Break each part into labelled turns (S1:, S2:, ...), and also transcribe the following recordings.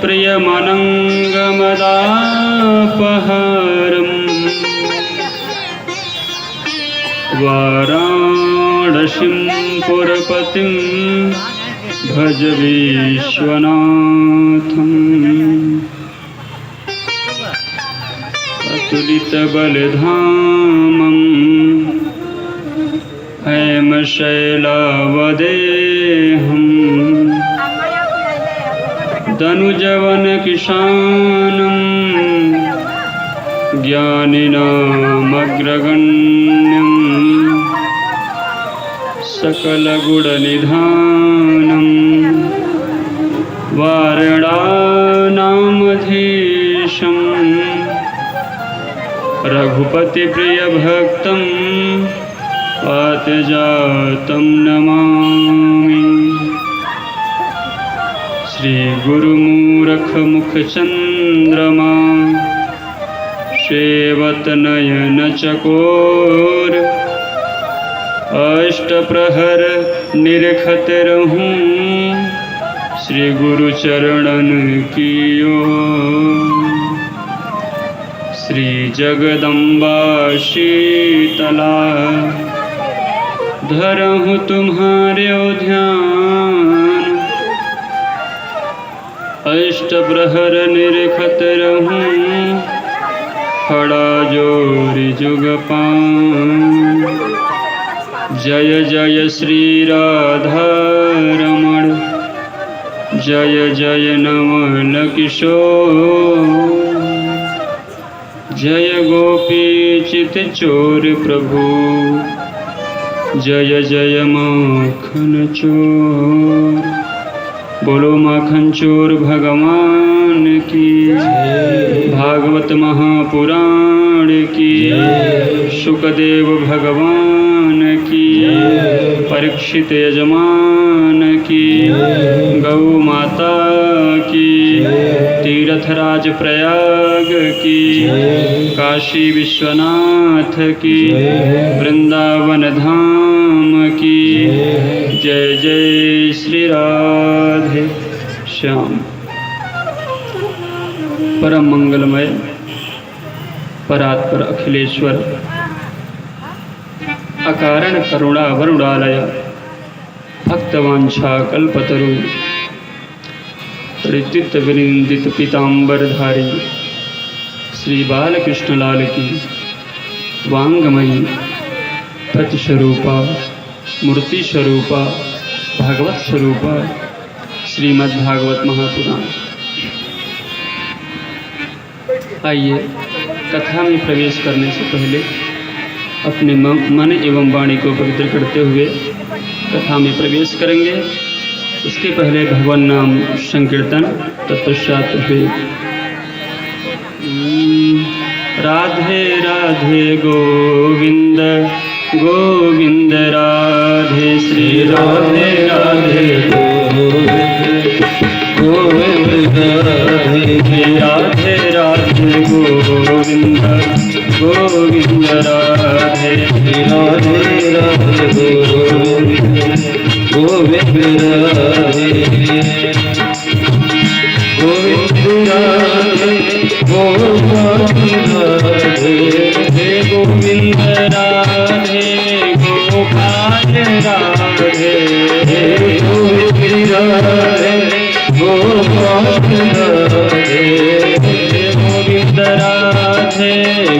S1: प्रियमनङ्गमदापहारम् वाराणसीं पुरपतिं भज विश्वनाथम् अतुलितबलधामम् हेमशैलावदेहम् दनुजवनकिशानं ज्ञानिनामग्रगण्यं सकलगुणनिधानं वारणानामधीशं रघुपतिप्रियभक्तं पातजातं नमामि। श्री गुरुमूरखमुखचन्द्रमा सेवतनयन चकोर अष्टप्रहर निरखत रहूं श्री गुरुचरणन की ओर। श्री जगदम्बा शीतला धरहूं तुम्हारे ध्यान अष्टप्रहर निरखत रहूं खड़ा जोरी जुगपान। जय जय श्री राधा रमण जय जय नवल किशोर जय गोपी चित चोर प्रभु जय जय माखन चोर। बोलो माखन चोर भगवान की भागवत महापुराण की सुखदेव भगवान की परीक्षित यजमान की गौ माता की तीर्थराज प्रयाग की काशी विश्वनाथ की वृंदावन धाम की जय जय श्री राधे श्याम। परम मंगलमय परात्पर अखिलेश्वर अकारण करुणा वरुणालय भक्तवांछा कल्पतरु ऋतित विनिंदित पीतांबरधारी श्री बालकृष्ण लाल की वांगमयी प्रतिस्वरूपा मूर्ति स्वरूपा भागवत स्वरूपा श्रीमद्भागवत महापुराण। आइए कथा में प्रवेश करने से पहले अपने मन एवं वाणी को पवित्र करते हुए कथा में प्रवेश करेंगे। उसके पहले भगवान नाम संकीर्तन तत्पश्चात फिर राधे राधे गोविंद गोविंद राधे श्री राधे राधे गोविंद राधे राधे राधे गोविंद गोविंद राधे राधे राधे गोविंद राधे गोविंद राधे गोविंद राधे गोपाल राधे गोविंद राधे गोपाल राधे गोविंद राधे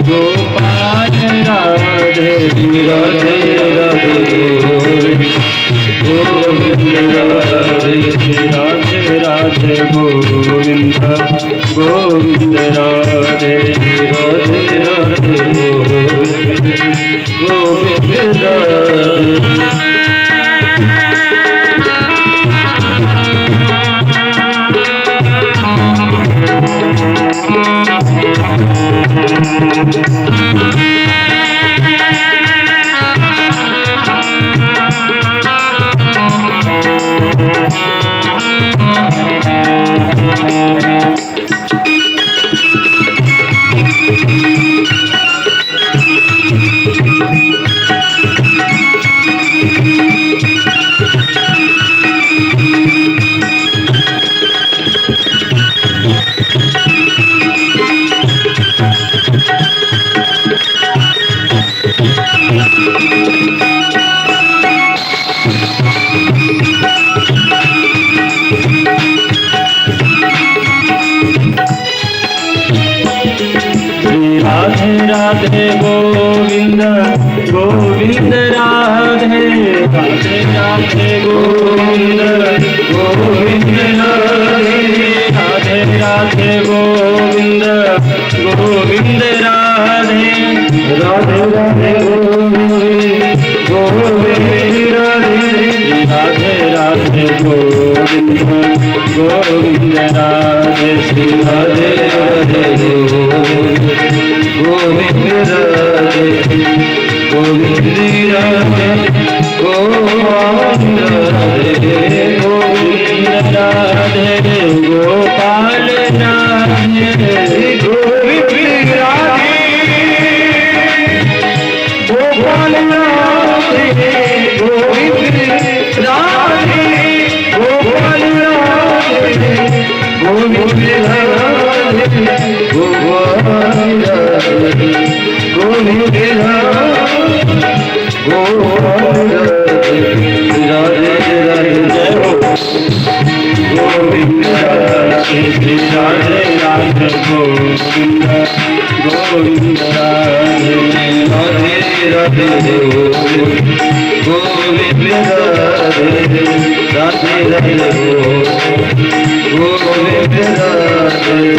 S1: गोपाल राधे राधे राधे गोविंद राधे राधे राधे गोविंद गोविंद राधे राधे राधे गोविंद राधे। राधे गोविंद गोविंद राधे राधे राधे गोविंद गोविंद राधे राधे राधे गोविंद गोविंद राधे राधे राधे गोविंद गोविंद राधे राधे गोविंद गोविंद राधे श्री राधे राधे गोविंद गोविंद राधे गोविंद राधे गोविंद राधे गोविंद राधे गोपाल राधे गोविंद राधे गोपाल राधे गोविंद राधे गोपाल राधे गोविंद राधे गोपाल राधे गोविंद राधे राधे गोविंद राधे राधे राधे गोविंद गोविंद राधे राधे राधे गोविंद राधे राधे राधे गोविंद राधे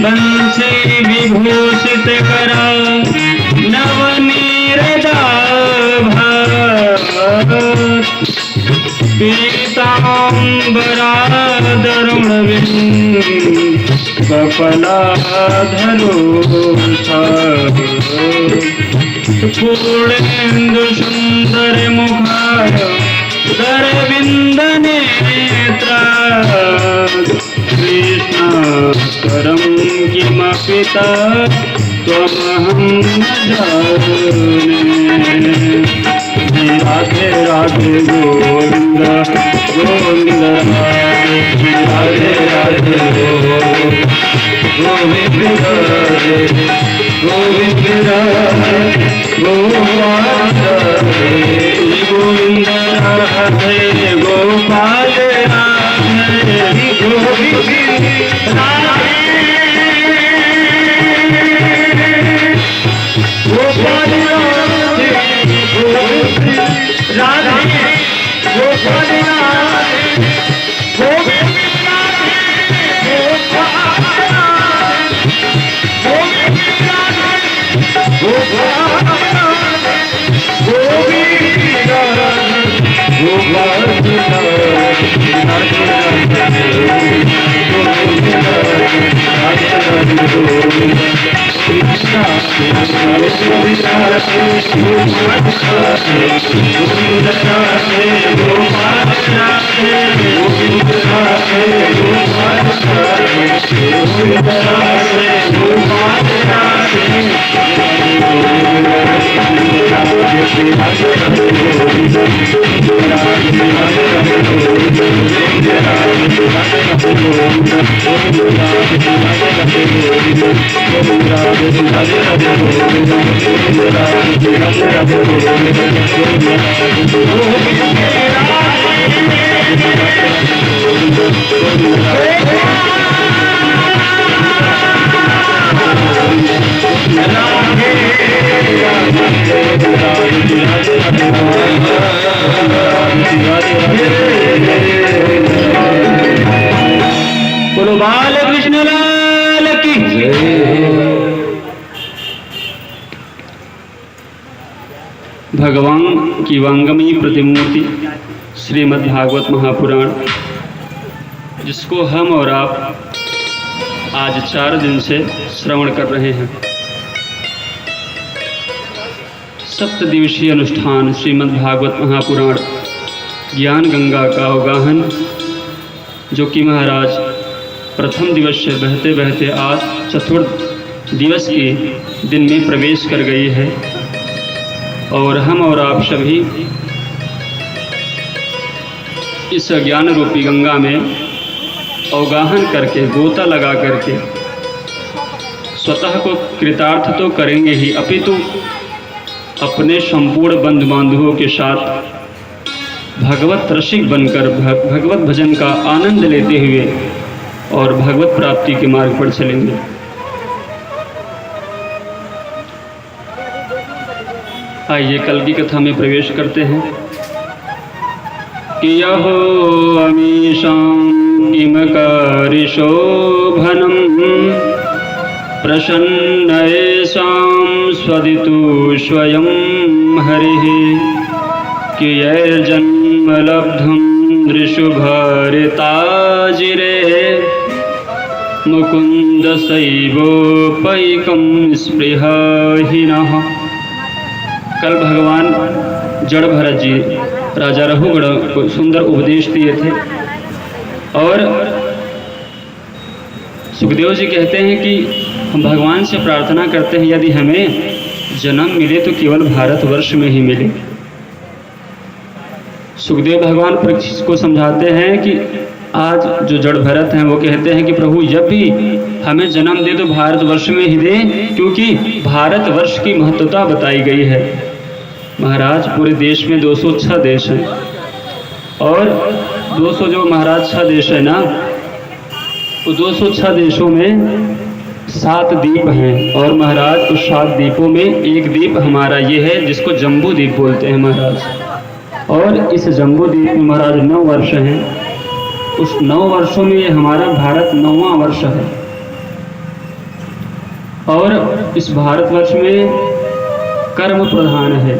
S1: बंसी विभूषित करा नवनीरदाभा पीताम्बरादरुणविंद कपलाधरोषा पूर्णेन्दु सुंदर मुखार दरविंद नेत्रा कृष्णाकरं किमपि त्वमहं न जाने राधे राधे गोविंद गोविंद राधे राधे गोविंद राधे गोविंद राधे गोविंद राधे गोपाल राधे गोविंद राधे गोपाल राधे गोविंद राधे गोपाल राधे गोविंद राधे गोपाल गोविंद बोलो बाल कृष्ण लाल की भगवान की वांगमयी प्रतिमूर्ति श्रीमद् भागवत महापुराण, जिसको हम और आप आज 4 दिन से श्रवण कर रहे हैं। सप्तदिवसीय अनुष्ठान श्रीमद् भागवत महापुराण ज्ञान गंगा का अवगाहन, जो कि महाराज प्रथम दिवस से बहते बहते आज चतुर्थ दिवस के दिन में प्रवेश कर गई है और हम और आप सभी इस ज्ञान रूपी गंगा में अवगाहन करके गोता लगा करके स्वतः को कृतार्थ तो करेंगे ही, अपितु अपने संपूर्ण बंधु बांधवों के साथ भगवत रसिक बनकर भगवत भजन का आनंद लेते हुए और भगवत प्राप्ति के मार्ग पर चलेंगे। आइए कल की कथा में प्रवेश करते हैं। यहो अमीशां किमकारिशोभनं प्रसन्न येषां स्वदितु स्वयं हरिः कियैर्जन्म लब्धुं दृशुभरिताजिरे मुकुन्द सैवोपैकं स्पृहाहीनः। कल भगवान जड़ भरत जी राजा रघुगण को सुंदर उपदेश दिए थे और सुखदेव जी कहते हैं कि हम भगवान से प्रार्थना करते हैं यदि हमें जन्म मिले तो केवल भारतवर्ष में ही मिले। सुखदेव भगवान परीक्षित को समझाते हैं कि आज जो जड़ भरत हैं वो कहते हैं कि प्रभु जब भी हमें जन्म दे तो भारतवर्ष में ही दे, क्योंकि भारतवर्ष की महत्वता बताई गई है। महाराज पूरे देश में 206 देश हैं और 200 जो महाराज 6 देश है ना, वो 206 देशों में 7 द्वीप हैं और महाराज उस 7 द्वीपों में एक द्वीप हमारा ये है जिसको जम्बू द्वीप बोलते हैं महाराज। और इस जम्बू द्वीप में महाराज 9 वर्ष हैं। उस 9 वर्षों में ये हमारा भारत 9वां वर्ष है और इस भारतवर्ष में कर्म प्रधान है।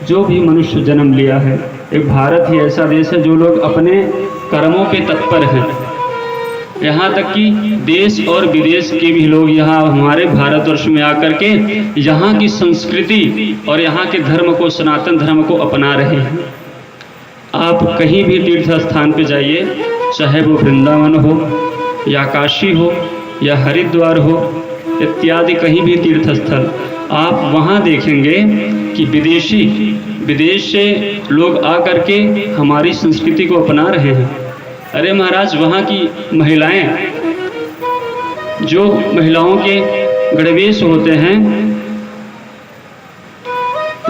S1: जो भी मनुष्य जन्म लिया है, एक भारत ही ऐसा देश है जो लोग अपने कर्मों पे तत्पर हैं। यहाँ तक कि देश और विदेश के भी लोग यहाँ हमारे भारतवर्ष में आकर के यहाँ की संस्कृति और यहाँ के धर्म को, सनातन धर्म को अपना रहे हैं। आप कहीं भी तीर्थ स्थान पे जाइए, चाहे वो वृंदावन हो या काशी हो या हरिद्वार हो इत्यादि कहीं भी तीर्थ स्थल, आप वहाँ देखेंगे कि विदेश से लोग आकर के हमारी संस्कृति को अपना रहे हैं। अरे महाराज, वहाँ की महिलाएं, जो महिलाओं के गणवेश होते हैं,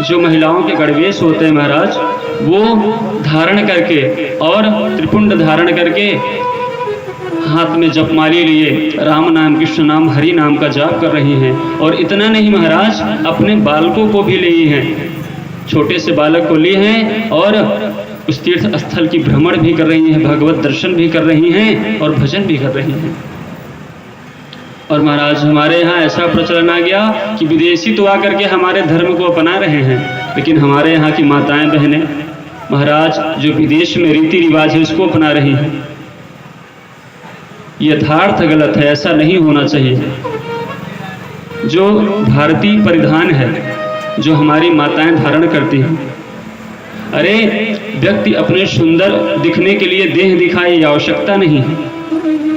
S1: जो महिलाओं के गणवेश होते हैं महाराज, वो धारण करके और त्रिपुंड धारण करके हाथ में जपमाली लिए राम नाम, कृष्ण नाम, हरि नाम का जाप कर रही हैं। और इतना नहीं महाराज, अपने बालकों को भी लिए हैं, छोटे से बालक को लिए हैं और उस तीर्थ स्थल की भ्रमण भी कर रही हैं, भगवत दर्शन भी कर रही हैं और भजन भी कर रही हैं। और महाराज हमारे यहाँ ऐसा प्रचलन आ गया कि विदेशी तो आकर के हमारे धर्म को अपना रहे हैं, लेकिन हमारे यहाँ की माताएं बहनें महाराज जो विदेश में रीति रिवाज है उसको अपना रही हैं। यथार्थ गलत है, ऐसा नहीं होना चाहिए। जो भारतीय परिधान है, जो हमारी माताएं धारण करती हैं, अरे व्यक्ति अपने सुंदर दिखने के लिए देह दिखाए, ये आवश्यकता नहीं है।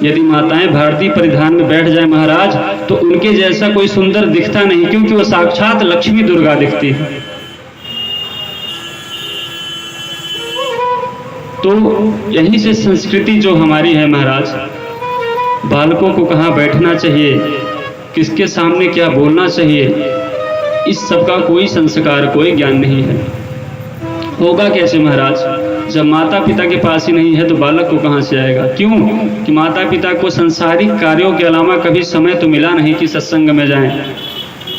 S1: यदि माताएं भारतीय परिधान में बैठ जाए महाराज तो उनके जैसा कोई सुंदर दिखता नहीं, क्योंकि वो साक्षात लक्ष्मी दुर्गा दिखती है। तो यहीं से संस्कृति जो हमारी है महाराज, बालकों को कहाँ बैठना चाहिए, किसके सामने क्या बोलना चाहिए, इस सब का कोई संस्कार, कोई ज्ञान नहीं है। होगा कैसे महाराज, जब माता पिता के पास ही नहीं है तो बालक को कहाँ से आएगा। क्यों कि माता पिता को सांसारिक कार्यों के अलावा कभी समय तो मिला नहीं कि सत्संग में जाएं,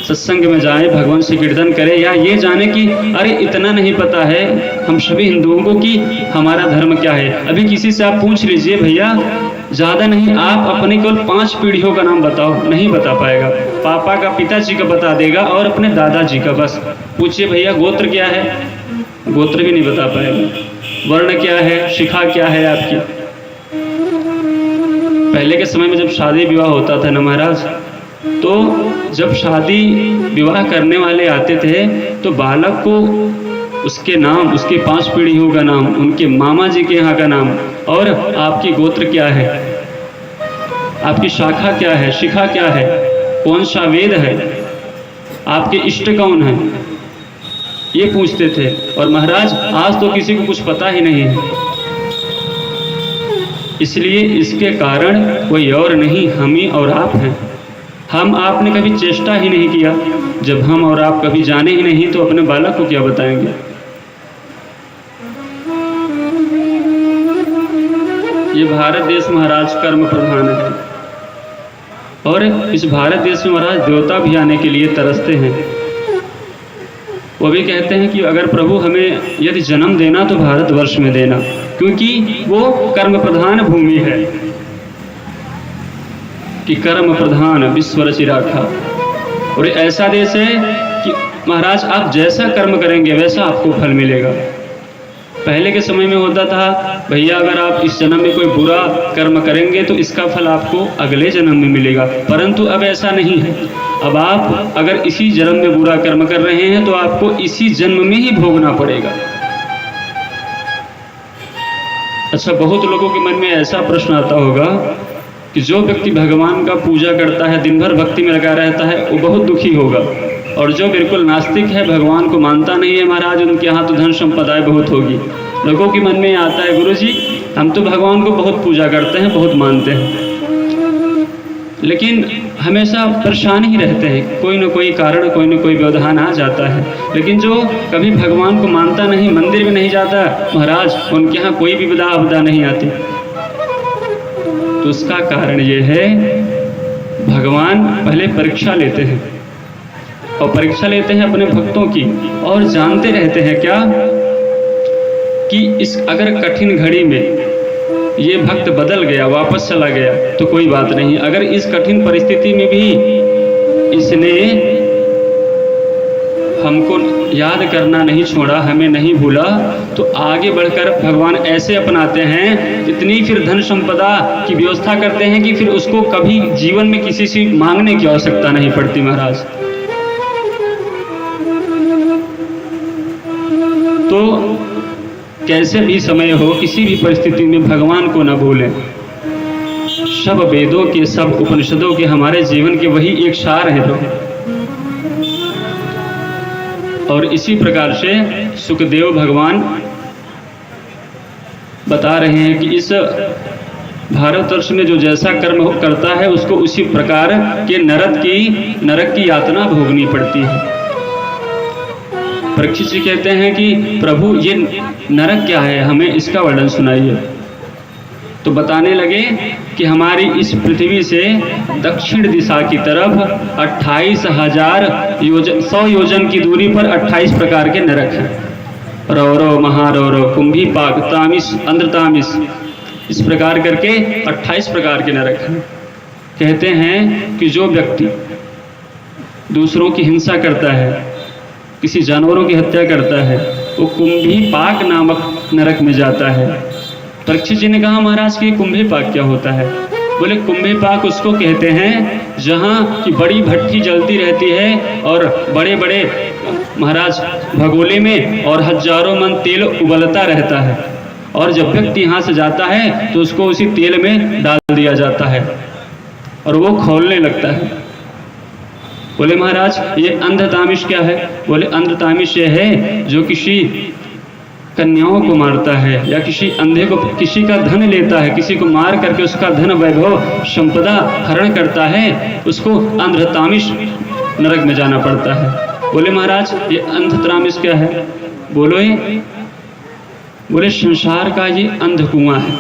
S1: सत्संग में जाएं, भगवान से कीर्तन करें, या ये जाने कि अरे इतना नहीं पता है हम सभी हिंदुओं को कि हमारा धर्म क्या है। अभी किसी से आप पूछ लीजिए भैया, ज़्यादा नहीं, आप अपने केवल 5 पीढ़ियों का नाम बताओ, नहीं बता पाएगा। पापा का, पिताजी का बता देगा और अपने दादाजी का। बस पूछिए भैया गोत्र क्या है, गोत्र भी नहीं बता पाएगा। वर्ण क्या है, शिखा क्या है आपकी। पहले के समय में जब शादी विवाह होता था ना महाराज, तो जब शादी विवाह करने वाले आते थे तो बालक को उसके नाम, उसके 5 पीढ़ियों का नाम, उनके मामा जी के यहाँ का नाम और आपकी गोत्र क्या है, आपकी शाखा क्या है, शिखा क्या है, कौन सा वेद है, आपके इष्ट कौन है, ये पूछते थे। और महाराज आज तो किसी को कुछ पता ही नहीं है। इसलिए इसके कारण कोई और नहीं, हम ही और आप हैं। हम आपने कभी चेष्टा ही नहीं किया। जब हम और आप कभी जाने ही नहीं तो अपने बालक को क्या बताएंगे। ये भारत देश महाराज कर्म प्रधान है, और इस भारत देश में महाराज देवता भी आने के लिए तरसते हैं। वो भी कहते हैं कि अगर प्रभु हमें यदि जन्म देना तो भारतवर्ष में देना, क्योंकि वो कर्म प्रधान भूमि है, कि कर्म प्रधान विश्व रचि राखा। और ऐसा देश है कि महाराज आप जैसा कर्म करेंगे वैसा आपको फल मिलेगा। पहले के समय में होता था भैया अगर आप इस जन्म में कोई बुरा कर्म करेंगे तो इसका फल आपको अगले जन्म में मिलेगा, परंतु अब ऐसा नहीं है। अब आप अगर इसी जन्म में बुरा कर्म कर रहे हैं तो आपको इसी जन्म में ही भोगना पड़ेगा। अच्छा, बहुत लोगों के मन में ऐसा प्रश्न आता होगा कि जो व्यक्ति भगवान का पूजा करता है, दिन भर भक्ति में लगा रहता है, वो बहुत दुखी होगा, और जो बिल्कुल नास्तिक है, भगवान को मानता नहीं है महाराज, उनके यहाँ तो धन संपदाएं बहुत होगी। लोगों के मन में आता है गुरुजी हम तो भगवान को बहुत पूजा करते हैं, बहुत मानते हैं, लेकिन हमेशा परेशान ही रहते हैं, कोई न कोई कारण, कोई न कोई व्यवधान आ जाता है। लेकिन जो कभी भगवान को मानता नहीं, मंदिर में नहीं जाता महाराज, उनके यहाँ कोई भी विदा आपदा नहीं आती। तो उसका कारण ये है भगवान पहले परीक्षा लेते हैं, और परीक्षा लेते हैं अपने भक्तों की, और जानते रहते हैं क्या कि इस अगर कठिन घड़ी में ये भक्त बदल गया, वापस चला गया तो कोई बात नहीं, अगर इस कठिन परिस्थिति में भी इसने हमको याद करना नहीं छोड़ा, हमें नहीं भूला, तो आगे बढ़कर भगवान ऐसे अपनाते हैं, इतनी फिर धन संपदा की व्यवस्था करते हैं कि फिर उसको कभी जीवन में किसी से मांगने की आवश्यकता नहीं पड़ती महाराज। तो कैसे भी समय हो, किसी भी परिस्थिति में भगवान को न भूलें। सब वेदों के, सब उपनिषदों के हमारे जीवन के वही एक सार है प्रभु। और इसी प्रकार से सुखदेव भगवान बता रहे हैं कि इस भारतवर्ष में जो जैसा कर्म करता है उसको उसी प्रकार के नरक की यातना भोगनी पड़ती है। परीक्षित जी कहते हैं कि प्रभु ये नरक क्या है, हमें इसका वर्णन सुनाइए। तो बताने लगे कि हमारी इस पृथ्वी से दक्षिण दिशा की तरफ 28,000 योजन, 100 योजन की दूरी पर 28 प्रकार के नरक हैं। रौरव, महारौरव, कुंभीपाक, तामिस, अंध्रतामिस, इस प्रकार करके 28 प्रकार के नरक हैं। कहते हैं कि जो व्यक्ति दूसरों की हिंसा करता है, किसी जानवरों की हत्या करता है, वो कुंभीपाक नामक नरक में जाता है। परीक्षित जी ने कहा महाराज कि कुंभीपाक क्या होता है? बोले कुंभीपाक उसको कहते हैं जहाँ की बड़ी भट्टी जलती रहती है और बड़े बड़े महाराज भगोले में और हजारों मन तेल उबलता रहता है, और जब व्यक्ति यहाँ से जाता है तो उसको उसी तेल में डाल दिया जाता है और वो खौलने लगता है। बोले महाराज ये अंधतामिश क्या है? बोले अंधतामिश ये है जो किसी कन्याओं को मारता है या किसी अंधे को, किसी का धन लेता है, किसी को मार करके उसका धन वैभव संपदा हरण करता है, उसको अंधतामिश नरक में जाना पड़ता है। बोले महाराज ये अंधतामिश क्या है? बोले संसार का ये अंध कुआं है।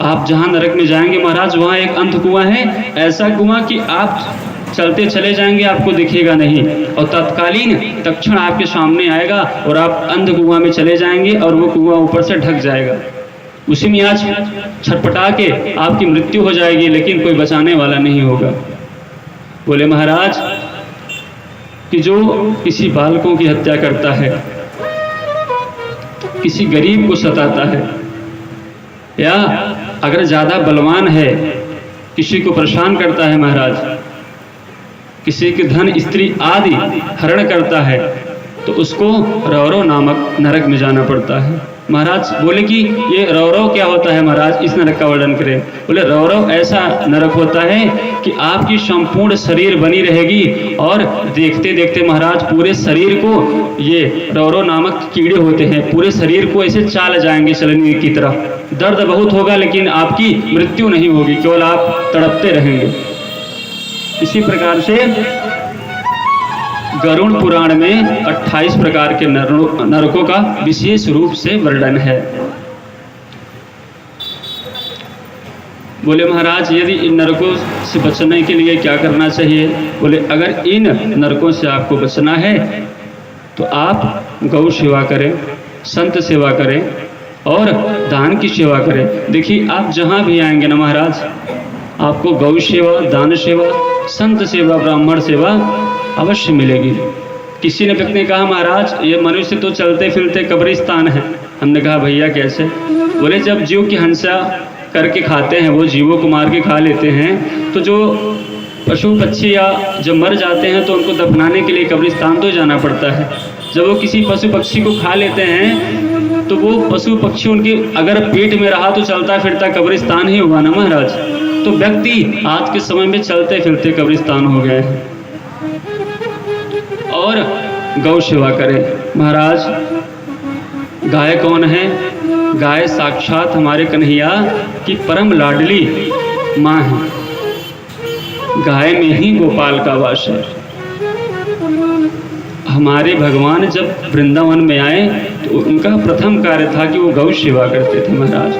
S1: आप जहाँ नरक में जाएंगे महाराज वहाँ एक अंध कुआं है, ऐसा कुआं कि आप चलते चले जाएंगे आपको दिखेगा नहीं, और तत्कालीन तत्क्षण आपके सामने आएगा और आप अंध कुआं में चले जाएंगे और वो कुआं ऊपर से ढक जाएगा। उसी में आज छटपटा के आपकी मृत्यु हो जाएगी, लेकिन कोई बचाने वाला नहीं होगा। बोले महाराज कि जो किसी बालकों की हत्या करता है, किसी गरीब को सताता है, या अगर ज़्यादा बलवान है किसी को परेशान करता है महाराज, किसी के धन स्त्री आदि हरण करता है, तो उसको रौरव नामक नरक में जाना पड़ता है। महाराज बोले कि ये रौरव क्या होता है महाराज, इस नरक का वर्णन करें। बोले रौरव ऐसा नरक होता है कि आपकी संपूर्ण शरीर बनी रहेगी और देखते देखते महाराज पूरे शरीर को, ये रौरव नामक कीड़े होते हैं, पूरे शरीर को ऐसे चाल जाएंगे चलने की तरह। दर्द बहुत होगा लेकिन आपकी मृत्यु नहीं होगी, केवल आप तड़पते रहेंगे। इसी प्रकार से गरुड़ पुराण में 28 प्रकार के नरकों का विशेष रूप से वर्णन है। बोले महाराज यदि इन नरकों से बचने के लिए क्या करना चाहिए? बोले अगर इन नरकों से आपको बचना है तो आप गौ सेवा करें, संत सेवा करें और दान की सेवा करें। देखिए आप जहाँ भी आएंगे ना महाराज, आपको गौ सेवा, दान सेवा, संत सेवा, ब्राह्मण सेवा अवश्य मिलेगी। किसी ने व्यक्ति ने कहा महाराज ये मनुष्य तो चलते फिरते कब्रिस्तान है। हमने कहा भैया कैसे? बोले जब जीव की हिंसा करके खाते हैं, वो जीवों को मार के खा लेते हैं, तो जो पशु पक्षी या जब मर जाते हैं तो उनको दफनाने के लिए कब्रिस्तान तो जाना पड़ता है। जब वो किसी पशु पक्षी को खा लेते हैं तो वो पशु पक्षी उनके अगर पेट में रहा तो चलता फिरता कब्रिस्तान ही हुआ ना महाराज। तो व्यक्ति आज के समय में चलते फिरते कब्रिस्तान हो गए हैं। और गौ सेवा करें। महाराज गाय कौन है? गाय साक्षात हमारे कन्हैया की परम लाडली माँ है। गाय में ही गोपाल का वास है। हमारे भगवान जब वृंदावन में आए तो उनका प्रथम कार्य था कि वो गौ सेवा करते थे महाराज।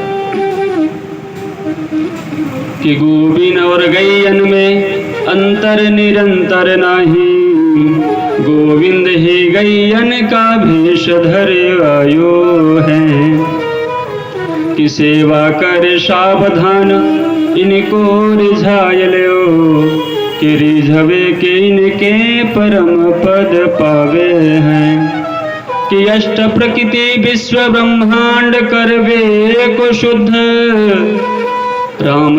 S1: कि गोविंद और गैयन में अंतर निरंतर नाही, गोविंद ही गैयन का भेष धरे आयो है। कि सेवा कर सावधान इनको रिझाय लो, कि रिझवे के इनके परम पद पावे हैं। कि अष्ट प्रकृति विश्व ब्रह्मांड करवे को शुद्ध, राम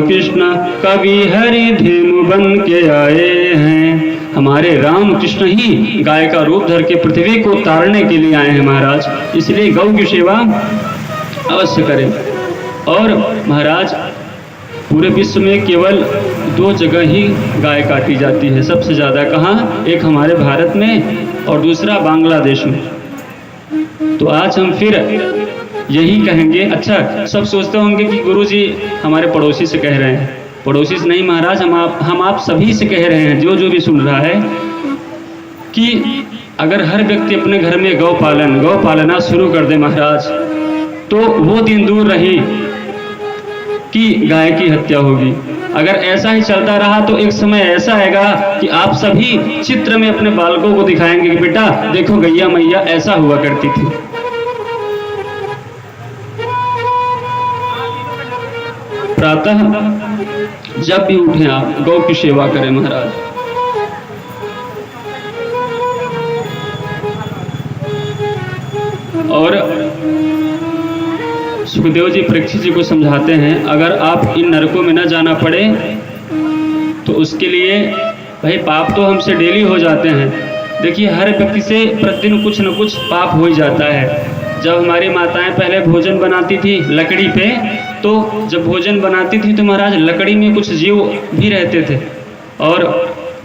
S1: कृष्ण कवि हरि धेनु बन के आए हैं। हमारे राम कृष्ण ही गाय का रूप धर के पृथ्वी को तारने के लिए आए हैं महाराज। इसलिए गौ की सेवा अवश्य करें। और महाराज पूरे विश्व में केवल 2 जगह ही गाय काटी जाती है, सबसे ज़्यादा कहाँ? एक हमारे भारत में और दूसरा बांग्लादेश में। तो आज हम फिर यही कहेंगे। अच्छा सब सोचते होंगे कि गुरुजी हमारे पड़ोसी से कह रहे हैं। पड़ोसी से नहीं महाराज, हम आप सभी से कह रहे हैं, जो भी सुन रहा है, कि अगर हर व्यक्ति अपने घर में गौ पालना शुरू कर दे महाराज, तो वो दिन दूर रही कि गाय की हत्या होगी। अगर ऐसा ही चलता रहा तो एक समय ऐसा आएगा कि आप सभी चित्र में अपने बालकों को दिखाएंगे कि बेटा देखो गैया मैया ऐसा हुआ करती थी। प्रातः जब भी उठें आप गौ की सेवा करें महाराज। और सुखदेव जी परीक्षित जी को समझाते हैं, अगर आप इन नरकों में न जाना पड़े तो उसके लिए भाई पाप तो हमसे डेली हो जाते हैं। देखिए हर व्यक्ति से प्रतिदिन कुछ न कुछ पाप हो ही जाता है। जब हमारी माताएं पहले भोजन बनाती थी लकड़ी पे, तो जब भोजन बनाती थी तो महाराज लकड़ी में कुछ जीव भी रहते थे, और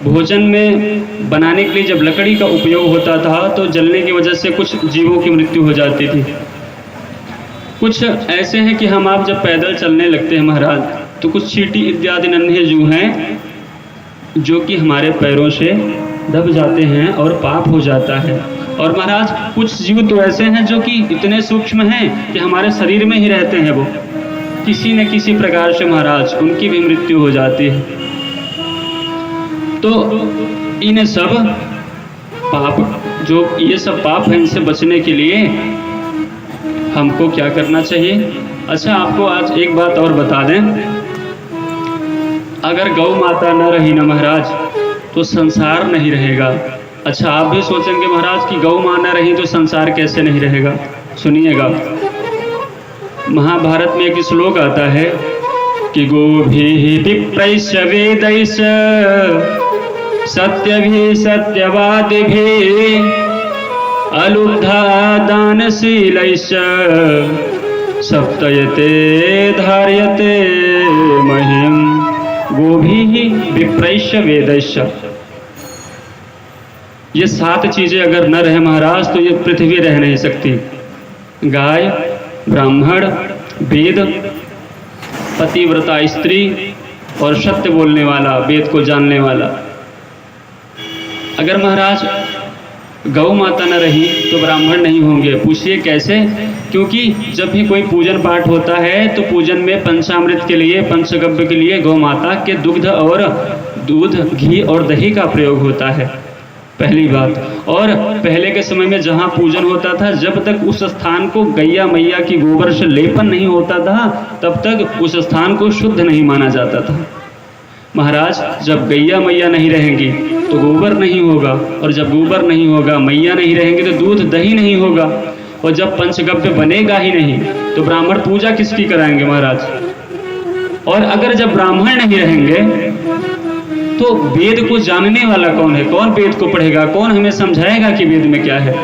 S1: भोजन में बनाने के लिए जब लकड़ी का उपयोग होता था तो जलने की वजह से कुछ जीवों की मृत्यु हो जाती थी। कुछ ऐसे हैं कि हम आप जब पैदल चलने लगते हैं महाराज, तो कुछ चींटी इत्यादि नन्हे जीव हैं जो कि हमारे पैरों से दब जाते हैं और पाप हो जाता है। और महाराज कुछ जीव तो ऐसे हैं जो कि इतने सूक्ष्म हैं कि हमारे शरीर में ही रहते हैं, वो किसी न किसी प्रकार से महाराज उनकी भी मृत्यु हो जाती है। तो इन सब पाप, जो ये सब पाप हैं, इनसे बचने के लिए हमको क्या करना चाहिए? अच्छा आपको आज एक बात और बता दें, अगर गौ माता न रही ना महाराज तो संसार नहीं रहेगा। अच्छा आप भी सोचेंगे महाराज कि गौ माँ न रही तो संसार कैसे नहीं रहेगा? सुनिएगा, महाभारत में एक श्लोक आता है कि गोभिः विप्रैश्च वेदैश्च सत्यभिः सत्यवादिभिः अलुब्धा दानशीलैश्च सप्तयते धार्यते महिम गोभिः विप्रैश्च वेदैश्च। ये 7 चीजें अगर न रहे महाराज तो ये पृथ्वी रह नहीं सकती। गाय, ब्राह्मण, वेद, पतिव्रता स्त्री और सत्य बोलने वाला, वेद को जानने वाला। अगर महाराज गौ माता न रही तो ब्राह्मण नहीं होंगे। पूछिए कैसे? क्योंकि जब भी कोई पूजन पाठ होता है तो पूजन में पंचामृत के लिए, पंचगव्य के लिए गौ माता के दुग्ध और दूध, घी और दही का प्रयोग होता है, पहली बात। और पहले के समय में जहाँ पूजन होता था, जब तक उस स्थान को गैया मैया की गोबर से लेपन नहीं होता था तब तक उस स्थान को शुद्ध नहीं माना जाता था। महाराज जब गैया मैया नहीं रहेंगी तो गोबर नहीं होगा, और जब गोबर नहीं होगा, मैया नहीं रहेंगी तो दूध दही नहीं होगा, और जब पंचगव्य बनेगा ही नहीं तो ब्राह्मण पूजा किसकी कराएंगे महाराज? और अगर जब ब्राह्मण नहीं रहेंगे तो वेद को जानने वाला कौन है? कौन वेद को पढ़ेगा? कौन हमें समझाएगा कि वेद में क्या है?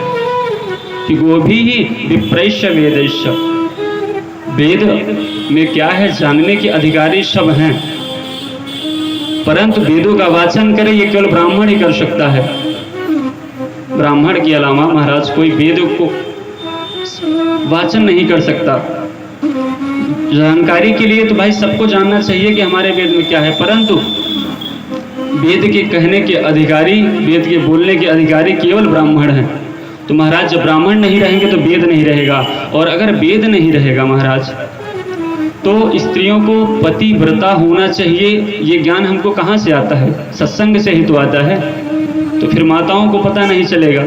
S1: कि गोभिः विप्रैश्च वेदैश्च, वेद में क्या है जानने के अधिकारी सब हैं, परंतु वेदों का वाचन करे ये केवल ब्राह्मण ही कर सकता है। ब्राह्मण के अलावा महाराज कोई वेद को वाचन नहीं कर सकता। जानकारी के लिए तो भाई सबको जानना चाहिए कि हमारे वेद में क्या है, परंतु वेद के कहने के अधिकारी, वेद के बोलने के अधिकारी केवल ब्राह्मण हैं। तो महाराज जब ब्राह्मण नहीं रहेंगे तो वेद नहीं रहेगा, और अगर वेद नहीं रहेगा महाराज तो स्त्रियों को पतिव्रता होना चाहिए। ये ज्ञान हमको कहाँ से आता है? सत्संग से ही तो आता है। तो फिर माताओं को पता नहीं चलेगा,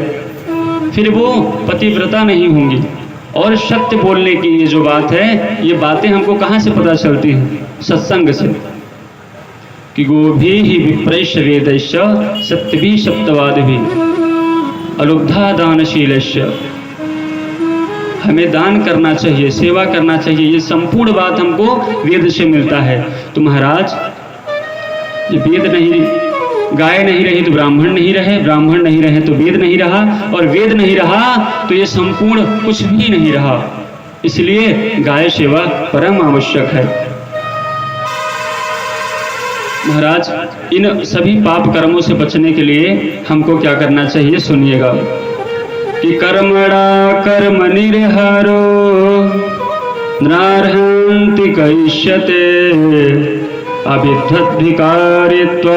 S1: फिर वो पतिव्रता नहीं होंगी। और सत्य बोलने की ये जो बात है, ये बातें हमको कहाँ से पता चलती हैं? सत्संग से। कि गोभिः विप्रैश्च वेदैश्च सत्यभिः सप्तवादिभिः अलुब्धा दानशीलैश्च। हमें दान करना चाहिए, सेवा करना चाहिए, ये संपूर्ण बात हमको वेद से मिलता है। तो महाराज ये वेद नहीं, गाय नहीं रही तो ब्राह्मण नहीं रहे, ब्राह्मण नहीं रहे तो वेद नहीं रहा, और वेद नहीं रहा तो ये संपूर्ण कुछ भी नहीं रहा। इसलिए गाय सेवा परम आवश्यक है। महाराज इन सभी पाप कर्मों से बचने के लिए हमको क्या करना चाहिए? सुनिएगा। कि कर्मणा कर्म निर्हारो नार्हन्ति करिष्यते अविद्धधिकारित्व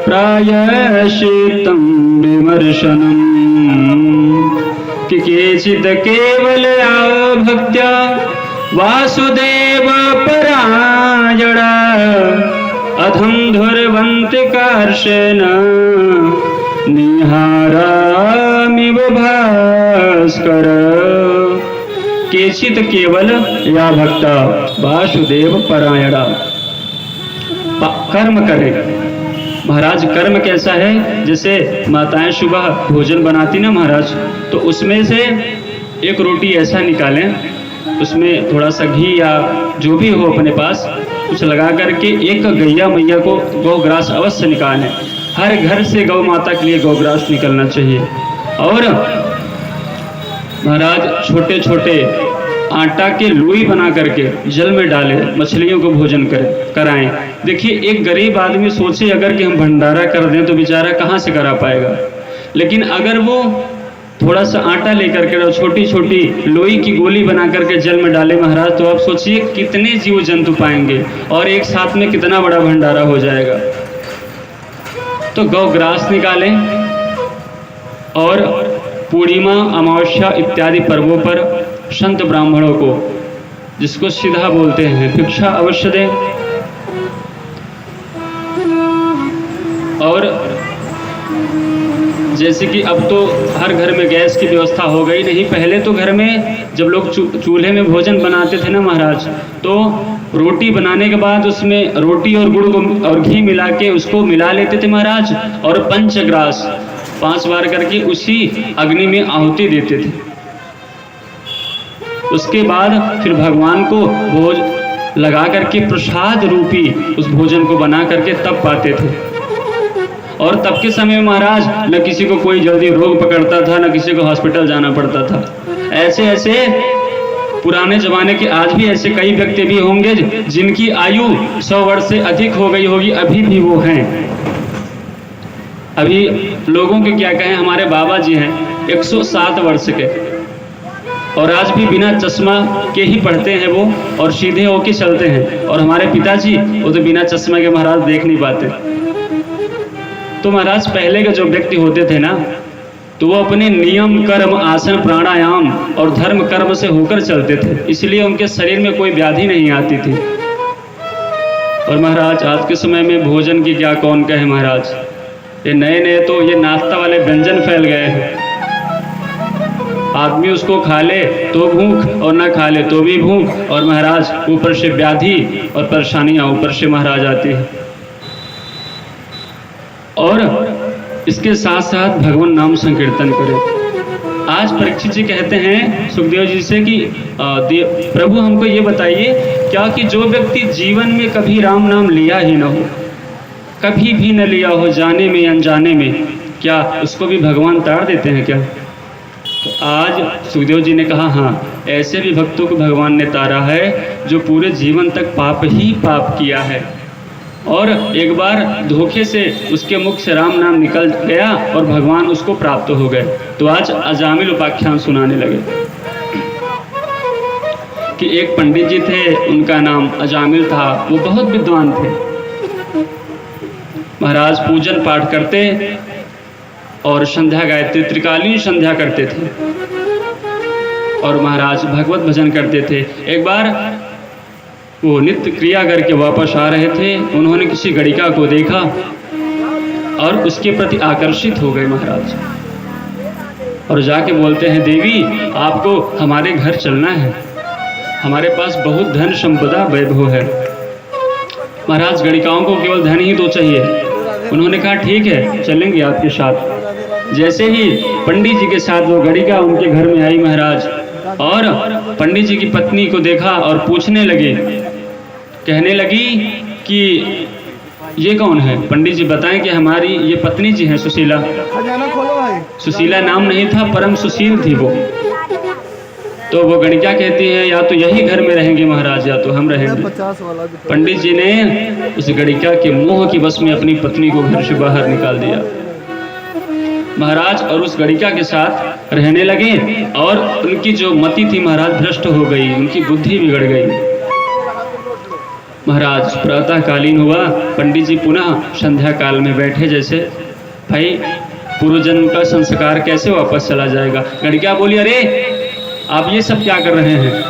S1: प्रायश्चित्तं विमर्शनम्। कि केचित् केवलया भक्त्या वासुदेव परायणा अधंधुर्वन्तिकार्षेण निहारामिव भास्कर। केचित् केवल या भक्ता वासुदेव परायणा। कर्म करे महाराज। कर्म कैसा है? जैसे माताएं सुबह भोजन बनाती ना महाराज, तो उसमें से एक रोटी ऐसा निकालें, उसमें थोड़ा सा घी या जो भी हो अपने पास कुछ लगा करके एक गैया मैया को गौग्रास अवश्य निकालें। हर घर से गौ माता के लिए गौग्रास निकलना चाहिए। और महाराज छोटे छोटे आटा के लोई बना करके जल में डालें, मछलियों को भोजन कराएं। देखिए एक गरीब आदमी सोचे अगर कि हम भंडारा कर दें तो बेचारा कहाँ से करा पाएगा, लेकिन अगर वो थोड़ा सा आटा लेकर के छोटी छोटी लोई की गोली बना करके जल में डाले महाराज, तो आप सोचिए कितने जीव जंतु पाएंगे और एक साथ में कितना बड़ा भंडारा हो जाएगा। तो गौग्रास निकालें। और पूर्णिमा, अमावस्या इत्यादि पर्वों पर संत ब्राह्मणों को, जिसको सीधा बोलते हैं, भिक्षा अवश्य दें। और जैसे कि अब तो हर घर में गैस की व्यवस्था हो गई, नहीं पहले तो घर में जब लोग चूल्हे में भोजन बनाते थे ना महाराज, तो रोटी बनाने के बाद उसमें रोटी और गुड़ को और घी मिला के उसको मिला लेते थे महाराज, और पंचग्रास 5 बार करके उसी अग्नि में आहुति देते थे। उसके बाद फिर भगवान को भोज लगा करके प्रसाद रूपी उस भोजन को बना करके तब पाते थे। और तब के समय में महाराज न किसी को कोई जल्दी रोग पकड़ता था, न किसी को हॉस्पिटल जाना पड़ता था। ऐसे ऐसे पुराने जमाने के आज भी ऐसे कई व्यक्ति भी होंगे जिनकी आयु 100 वर्ष से अधिक हो गई होगी, अभी भी वो हैं। अभी लोगों के क्या कहें, हमारे बाबा जी हैं 107 वर्ष के, और आज भी बिना चश्मा के ही पढ़ते हैं वो, और सीधे होके चलते हैं। और हमारे पिताजी वो तो बिना चश्मा के महाराज देख नहीं पाते। तो महाराज पहले के जो व्यक्ति होते थे ना, तो वो अपने नियम, कर्म, आसन, प्राणायाम और धर्म कर्म से होकर चलते थे, इसलिए उनके शरीर में कोई व्याधि नहीं आती थी। और महाराज आज के समय में भोजन की क्या कौन कहे महाराज, ये नए नए तो ये नाश्ता वाले व्यंजन फैल गए हैं। आदमी उसको खा ले तो भूख और ना खा ले तो भी भूख, और महाराज ऊपर से व्याधि और परेशानियां ऊपर से महाराज आती है। और इसके साथ साथ भगवान नाम संकीर्तन करें। आज परीक्षित जी कहते हैं सुखदेव जी से कि प्रभु हमको ये बताइए क्या कि जो व्यक्ति जीवन में कभी राम नाम लिया ही ना हो, कभी भी न लिया हो, जाने में अनजाने में, क्या उसको भी भगवान ताड़ देते हैं क्या? तो आज सुखदेव जी ने कहा हाँ, ऐसे भी भक्तों को भगवान ने तारा है जो पूरे जीवन तक पाप ही पाप किया है, और एक बार धोखे से उसके मुख से राम नाम निकल गया और भगवान उसको प्राप्त हो गए। तो आज अजामिल उपाख्यान सुनाने लगे कि एक पंडित जी थे, उनका नाम अजामिल था, वो बहुत विद्वान थे महाराज। पूजन पाठ करते और संध्या गायत्री, त्रिकालीन संध्या करते थे, और महाराज भगवत भजन करते थे। एक बार वो नित्य क्रिया करके वापस आ रहे थे, उन्होंने किसी गणिका को देखा और उसके प्रति आकर्षित हो गए महाराज, और जाके बोलते हैं देवी आपको हमारे घर चलना है, हमारे पास बहुत धन संपदा वैभव है। महाराज गणिकाओं को केवल धन ही तो चाहिए। उन्होंने कहा ठीक है चलेंगे आपके साथ। जैसे ही पंडित जी के साथ वो गणिका उनके घर में आई महाराज, और पंडित जी की पत्नी को देखा और पूछने लगे, कहने लगी कि ये कौन है? पंडित जी बताएं कि हमारी ये पत्नी जी हैं सुशीला। सुशीला नाम नहीं था, परम सुशील थी वो। तो वो गणिका कहती है या तो यही घर में रहेंगे महाराज या तो हम रहेंगे। पंडित जी ने उस गणिका के मोह की वश में अपनी पत्नी को घर से बाहर निकाल दिया महाराज, और उस गणिका के साथ रहने लगे, और उनकी जो मति थी महाराज भ्रष्ट हो गई, उनकी बुद्धि बिगड़ गई महाराज। प्रातः कालीन हुआ, पंडित जी पुनः संध्या काल में बैठे, जैसे भाई पूर्वजन्म का संस्कार कैसे वापस चला जाएगा। गणिका बोली अरे आप ये सब क्या कर रहे हैं?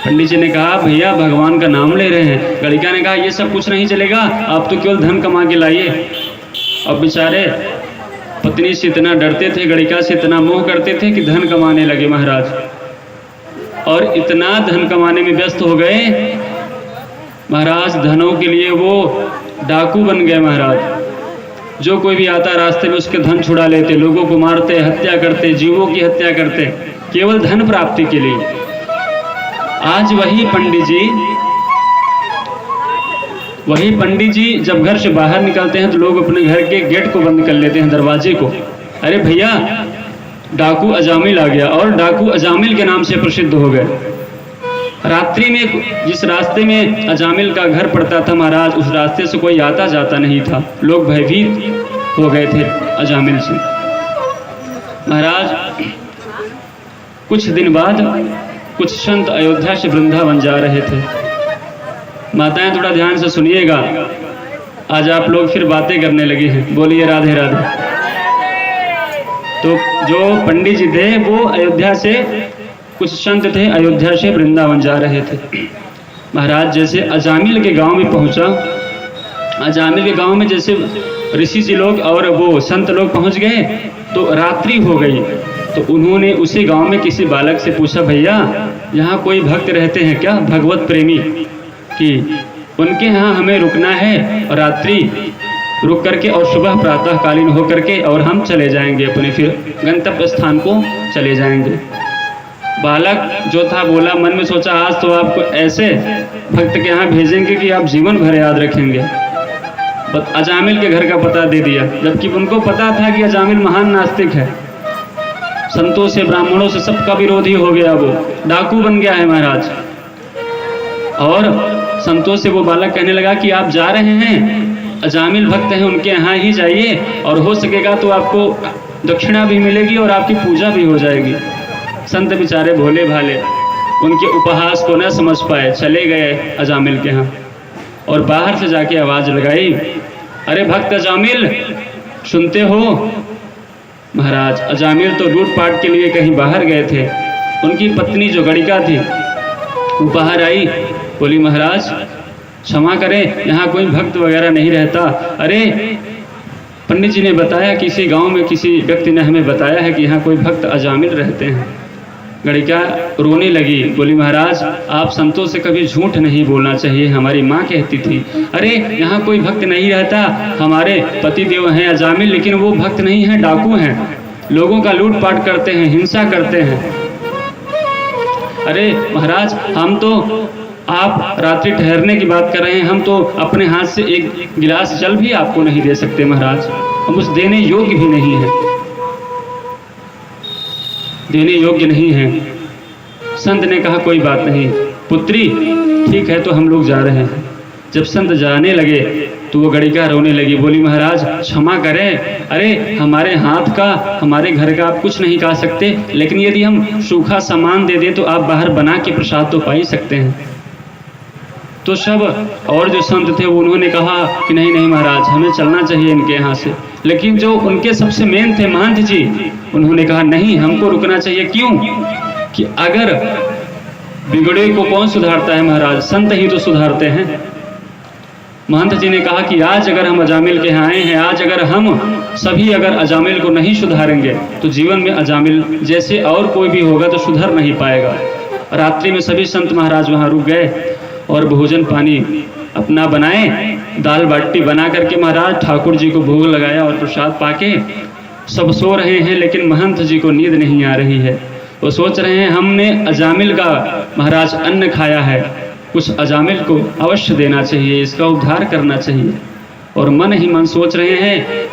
S1: पंडित जी ने कहा भैया भगवान का नाम ले रहे हैं। गणिका ने कहा ये सब कुछ नहीं चलेगा, आप तो केवल धन कमा के लाइए। अब बेचारे पत्नी से इतना डरते थे, गणिका से इतना मोह करते थे कि धन कमाने लगे महाराज, और इतना धन कमाने में व्यस्त हो गए महाराज, धनों के लिए वो डाकू बन गए महाराज। जो कोई भी आता रास्ते में उसके धन छुड़ा लेते, लोगों को मारते, हत्या करते, जीवों की हत्या करते, केवल धन प्राप्ति के लिए। आज वही पंडित जी जब घर से बाहर निकलते हैं तो लोग अपने घर के गेट को बंद कर लेते हैं, दरवाजे को। अरे भैया डाकू अजामिल आ गया, और डाकू अजामिल के नाम से प्रसिद्ध हो गए। रात्रि में जिस रास्ते में अजामिल का घर पड़ता था महाराज, उस रास्ते से कोई आता जाता नहीं था, लोग भयभीत हो गए थे अजामिल से महाराज। कुछ दिन बाद कुछ संत अयोध्या से वृंदावन जा रहे थे। माताएं थोड़ा ध्यान से सुनिएगा, आज आप लोग फिर बातें करने लगे हैं, बोलिए राधे राधे। तो जो पंडित जी थे वो अयोध्या से, कुछ संत थे अयोध्या से वृंदावन जा रहे थे महाराज। जैसे अजामिल के गांव में पहुंचा, अजामिल के गांव में जैसे ऋषि जी लोग और वो संत लोग पहुंच गए तो रात्रि हो गई। तो उन्होंने उसी गांव में किसी बालक से पूछा भैया यहाँ कोई भक्त रहते हैं क्या, भगवत प्रेमी, कि उनके यहाँ हमें रुकना है और रात्रि रुक करके और सुबह प्रातःकालीन हो करके और हम चले जाएंगे अपने फिर गंतव्य स्थान को चले जाएंगे। बालक जो था बोला, मन में सोचा आज तो आपको ऐसे भक्त के यहाँ भेजेंगे कि आप जीवन भर याद रखेंगे। अजामिल के घर का पता दे दिया, जबकि उनको पता था कि अजामिल महान नास्तिक है, संतों से ब्राह्मणों से सबका विरोधी हो गया, वो डाकू बन गया है महाराज। और संतों से वो बालक कहने लगा कि आप जा रहे हैं, अजामिल भक्त हैं, उनके यहाँ ही जाइए और हो सकेगा तो आपको दक्षिणा भी मिलेगी और आपकी पूजा भी हो जाएगी। संत बेचारे भोले भाले उनके उपहास को न समझ पाए, चले गए अजामिल के यहाँ और बाहर से जाके आवाज़ लगाई, अरे भक्त अजामिल सुनते हो? महाराज अजामिल तो लूटपाट के लिए कहीं बाहर गए थे। उनकी पत्नी जो गणिका थी वो बाहर आई, बोली महाराज क्षमा करें, यहाँ कोई भक्त वगैरह नहीं रहता। अरे पंडित जी ने बताया, किसी गांव में किसी व्यक्ति ने हमें बताया है कि यहाँ कोई भक्त अजामिल रहते हैं। गणिका रोने लगी, बोली महाराज आप संतों से कभी झूठ नहीं बोलना चाहिए, हमारी माँ कहती थी। अरे यहाँ कोई भक्त नहीं रहता, हमारे पति देव हैं अजामिल, लेकिन वो भक्त नहीं हैं, डाकू हैं, लोगों का लूटपाट करते हैं, हिंसा करते हैं। अरे महाराज हम तो, आप रात्रि ठहरने की बात कर रहे हैं, हम तो अपने हाथ से एक गिलास जल भी आपको नहीं दे सकते महाराज, हम उस देने योग्य भी नहीं हैं, देने योग्य नहीं हैं। संत ने कहा कोई बात नहीं पुत्री, ठीक है तो हम लोग जा रहे हैं। जब संत जाने लगे तो वो गणिका रोने लगी, बोली महाराज क्षमा करें, अरे हमारे हाथ का, हमारे घर का आप कुछ नहीं खा सकते, लेकिन यदि हम सूखा सामान दे दें तो आप बाहर बना के प्रसाद तो पा ही सकते हैं। तो सब और जो संत थे उन्होंने कहा कि नहीं नहीं महाराज हमें चलना चाहिए इनके यहाँ से, लेकिन जो उनके सबसे मेन थे महंत जी, उन्होंने कहा नहीं हमको रुकना चाहिए। क्यों? कि अगर बिगड़े को कौन सुधारता है महाराज, संत ही तो सुधारते हैं। महंत जी ने कहा कि आज अगर हम अजामिल के यहाँ आए हैं, आज अगर हम सभी अगर अजामिल को नहीं सुधारेंगे तो जीवन में अजामिल जैसे और कोई भी होगा तो सुधर नहीं पाएगा। रात्रि में सभी संत महाराज वहाँ रुक गए और भोजन पानी अपना बनाए, दाल बाटी बना करके महाराज ठाकुर जी को भोग लगाया और प्रसाद पाके सब सो रहे हैं, लेकिन महंत जी को नींद नहीं आ रही है। वो सोच रहे हैं हमने अजामिल का महाराज अन्न खाया है, कुछ अजामिल को अवश्य देना चाहिए, इसका उद्धार करना चाहिए। और मन ही मन सोच रहे हैं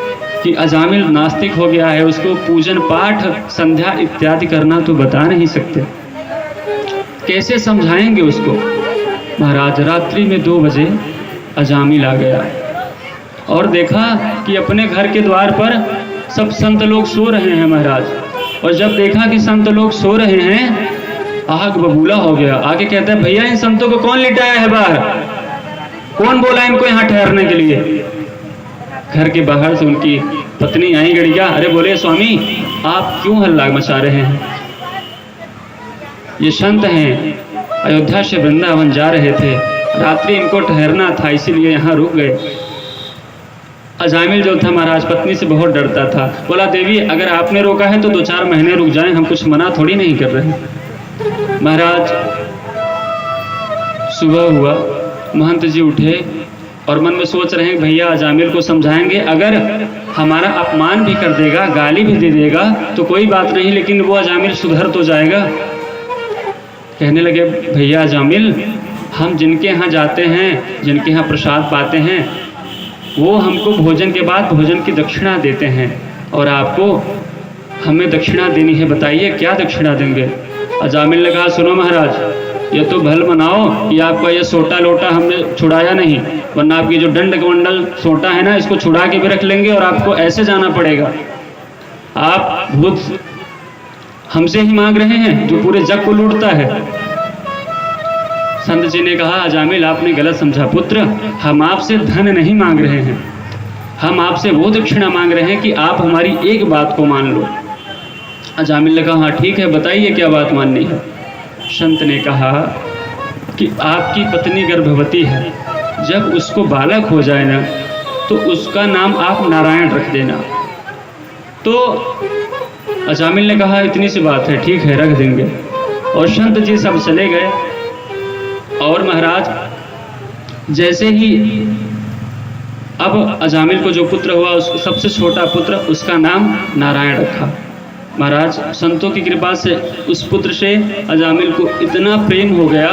S1: कि अजामिल नास्तिक हो गया है, उसको पूजन पाठ संध्या इत्यादि करना तो बता नहीं सकते, कैसे समझाएंगे उसको। महाराज रात्रि में 2 बजे अजामिल आ गया और देखा कि अपने घर के द्वार पर सब संत लोग सो रहे हैं महाराज। और जब देखा कि संत लोग सो रहे हैं, आग बबूला हो गया। आगे कहता है भैया इन संतों को कौन लिटाया है बाहर, कौन बोला इनको यहाँ ठहरने के लिए। घर के बाहर से उनकी पत्नी आई गणिका, अरे बोले स्वामी आप क्यों हल्ला मचा रहे हैं, ये संत हैं अयोध्या से वृंदावन जा रहे थे, रात्रि इनको ठहरना था इसीलिए यहाँ रुक गए। अजामिल जो था महाराज पत्नी से बहुत डरता था, बोला देवी अगर आपने रोका है तो 2-4 महीने रुक जाएं, हम कुछ मना थोड़ी नहीं कर रहे। महाराज सुबह हुआ, महंत जी उठे और मन में सोच रहे हैं भैया अजामिल को समझाएंगे, अगर हमारा अपमान भी कर देगा, गाली भी दे देगा तो कोई बात नहीं, लेकिन वो अजामिल सुधर तो जाएगा। कहने लगे भैया अजामिल हम जिनके यहाँ जाते हैं, जिनके यहाँ प्रसाद पाते हैं, वो हमको भोजन के बाद भोजन की दक्षिणा देते हैं और आपको हमें दक्षिणा देनी है, बताइए क्या दक्षिणा देंगे। अजामिल ने कहा सुनो महाराज ये तो भल मनाओ कि आपका ये सोटा लोटा हमने छुड़ाया नहीं, वरना आपकी जो दंड कमंडल सोटा है ना इसको छुड़ा के भी रख लेंगे और आपको ऐसे जाना पड़ेगा। आप भूत हमसे ही मांग रहे हैं जो पूरे जग को लूटता है। संत जी ने कहा अजामिल आपने गलत समझा पुत्र, हम आपसे धन नहीं मांग रहे हैं, हम आपसे वो दक्षिणा मांग रहे हैं कि आप हमारी एक बात को मान लो। अजामिल ने कहा हाँ ठीक है बताइए क्या बात माननी है। संत ने कहा कि आपकी पत्नी गर्भवती है, जब उसको बालक हो जाए ना तो उसका नाम आप नारायण रख देना। तो अजामिल ने कहा इतनी सी बात है, ठीक है रख देंगे। और संत जी सब चले गए और महाराज जैसे ही अब अजामिल को जो पुत्र हुआ उसको सबसे छोटा पुत्र उसका नाम नारायण रखा। महाराज संतों की कृपा से उस पुत्र से अजामिल को इतना प्रेम हो गया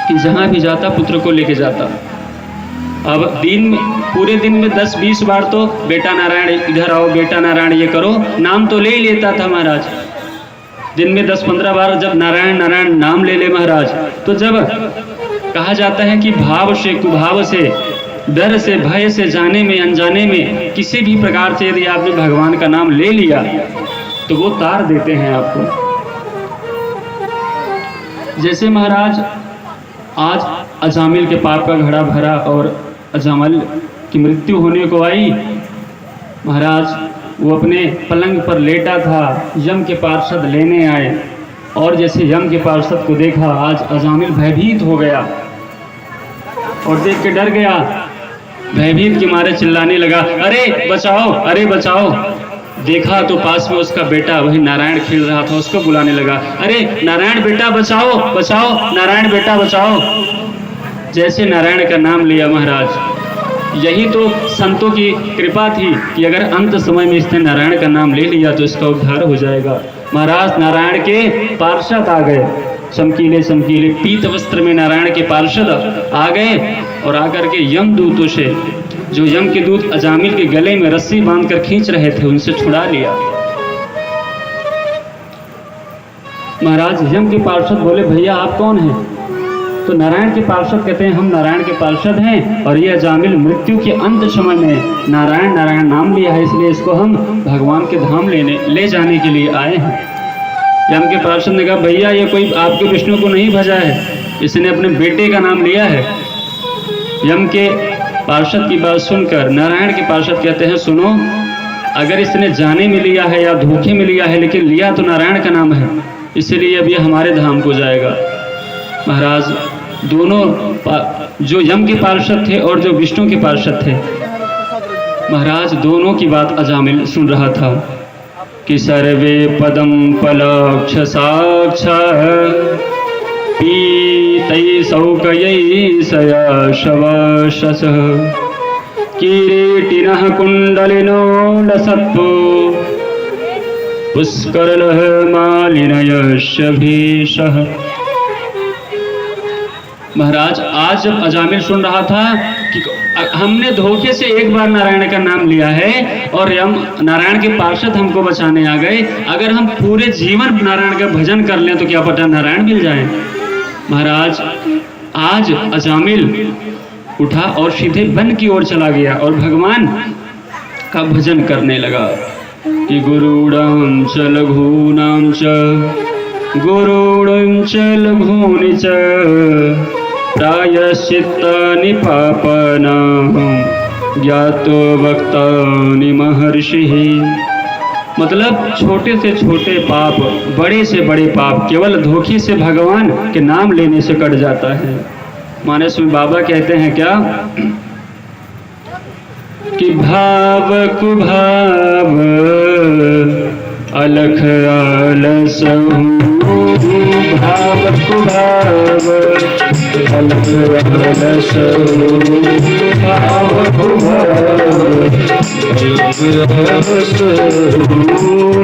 S1: कि जहाँ भी जाता पुत्र को लेके जाता। अब पूरे दिन में 10-20 बार तो बेटा नारायण इधर आओ, बेटा नारायण ये करो, नाम तो ले ही लेता था महाराज। दिन में 10-15 बार जब नारायण नारायण नाम ले ले महाराज, तो जब कहा जाता है कि भाव से कुभाव से, डर से, भय से, जाने में अनजाने में किसी भी प्रकार से यदि आपने भगवान का नाम ले लिया तो वो तार देते हैं आपको। जैसे महाराज आज अजामिल के पाप का घड़ा भरा और अजामिल की मृत्यु होने को आई। महाराज वो अपने पलंग पर लेटा था, यम के पार्षद लेने आए और जैसे यम के पार्षद को देखा, आज अजामिल भयभीत हो गया और देख के डर गया। भयभीत के मारे चिल्लाने लगा, अरे बचाओ, अरे बचाओ। देखा तो पास में उसका बेटा वही नारायण खेल रहा था, उसको बुलाने लगा, अरे नारायण बेटा बचाओ, बचाओ, नारायण बेटा बचाओ। जैसे नारायण का नाम लिया महाराज, यही तो संतों की कृपा थी कि अगर अंत समय में इसने नारायण का नाम ले लिया तो इसका उद्धार हो जाएगा। महाराज नारायण के पार्षद आ गए, चमकीले चमकीले पीत वस्त्र में नारायण के पार्षद आ गए और आकर के यम दूतों से, जो यम के दूत अजामिल के गले में रस्सी बांधकर खींच रहे थे, उनसे छुड़ा लिया। महाराज यम के पार्षद बोले, भैया आप कौन हैं? तो नारायण के पार्षद कहते हैं, हम नारायण के पार्षद हैं और ये अजामिल मृत्यु के अंत समय में नारायण नारायण नाम लिया है, इसलिए इसको हम भगवान के धाम ले जाने के लिए आए हैं। यम के पार्षद ने कहा, भैया ये कोई आपके विष्णु को नहीं भजा है, इसने अपने बेटे का नाम लिया है। यम के पार्षद की बात सुनकर नारायण के पार्षद कहते हैं, सुनो, अगर इसने जाने में लिया है या धोखे में लिया है, लेकिन लिया तो नारायण का नाम है, इसलिए अब ये हमारे धाम को जाएगा। महाराज दोनों जो यम के पार्षद थे और जो विष्णु के पार्षद थे, महाराज दोनों की बात अजामिल सुन रहा था कि सर्वे पदम पलक्ष साक्षा पीतै सौकयै सयशवशस किरीटिनः कुण्डलिनो लसत्तो पुष्करलः मालिनयस्य भीषः। महाराज आज जब अजामिल सुन रहा था कि हमने धोखे से एक बार नारायण का नाम लिया है और यम नारायण के पार्षद हमको बचाने आ गए, अगर हम पूरे जीवन नारायण का भजन कर लें तो क्या पता नारायण मिल जाए। महाराज आज अजामिल उठा और सीधे वन की ओर चला गया और भगवान का भजन करने लगा कि गुरुणां च लघूनां च गुरुणां च लघूनि च प्रायश्चित्तानि पापानां ज्ञातो वक्तानि महर्षिः। मतलब छोटे से छोटे पाप, बड़े से बड़े पाप केवल धोखे से भगवान के नाम लेने से कट जाता है। मानस में बाबा कहते हैं क्या कि भाव कुभाव अलख आलसहु, भाव कुभाव अलख आलसहु, भाव कुभाव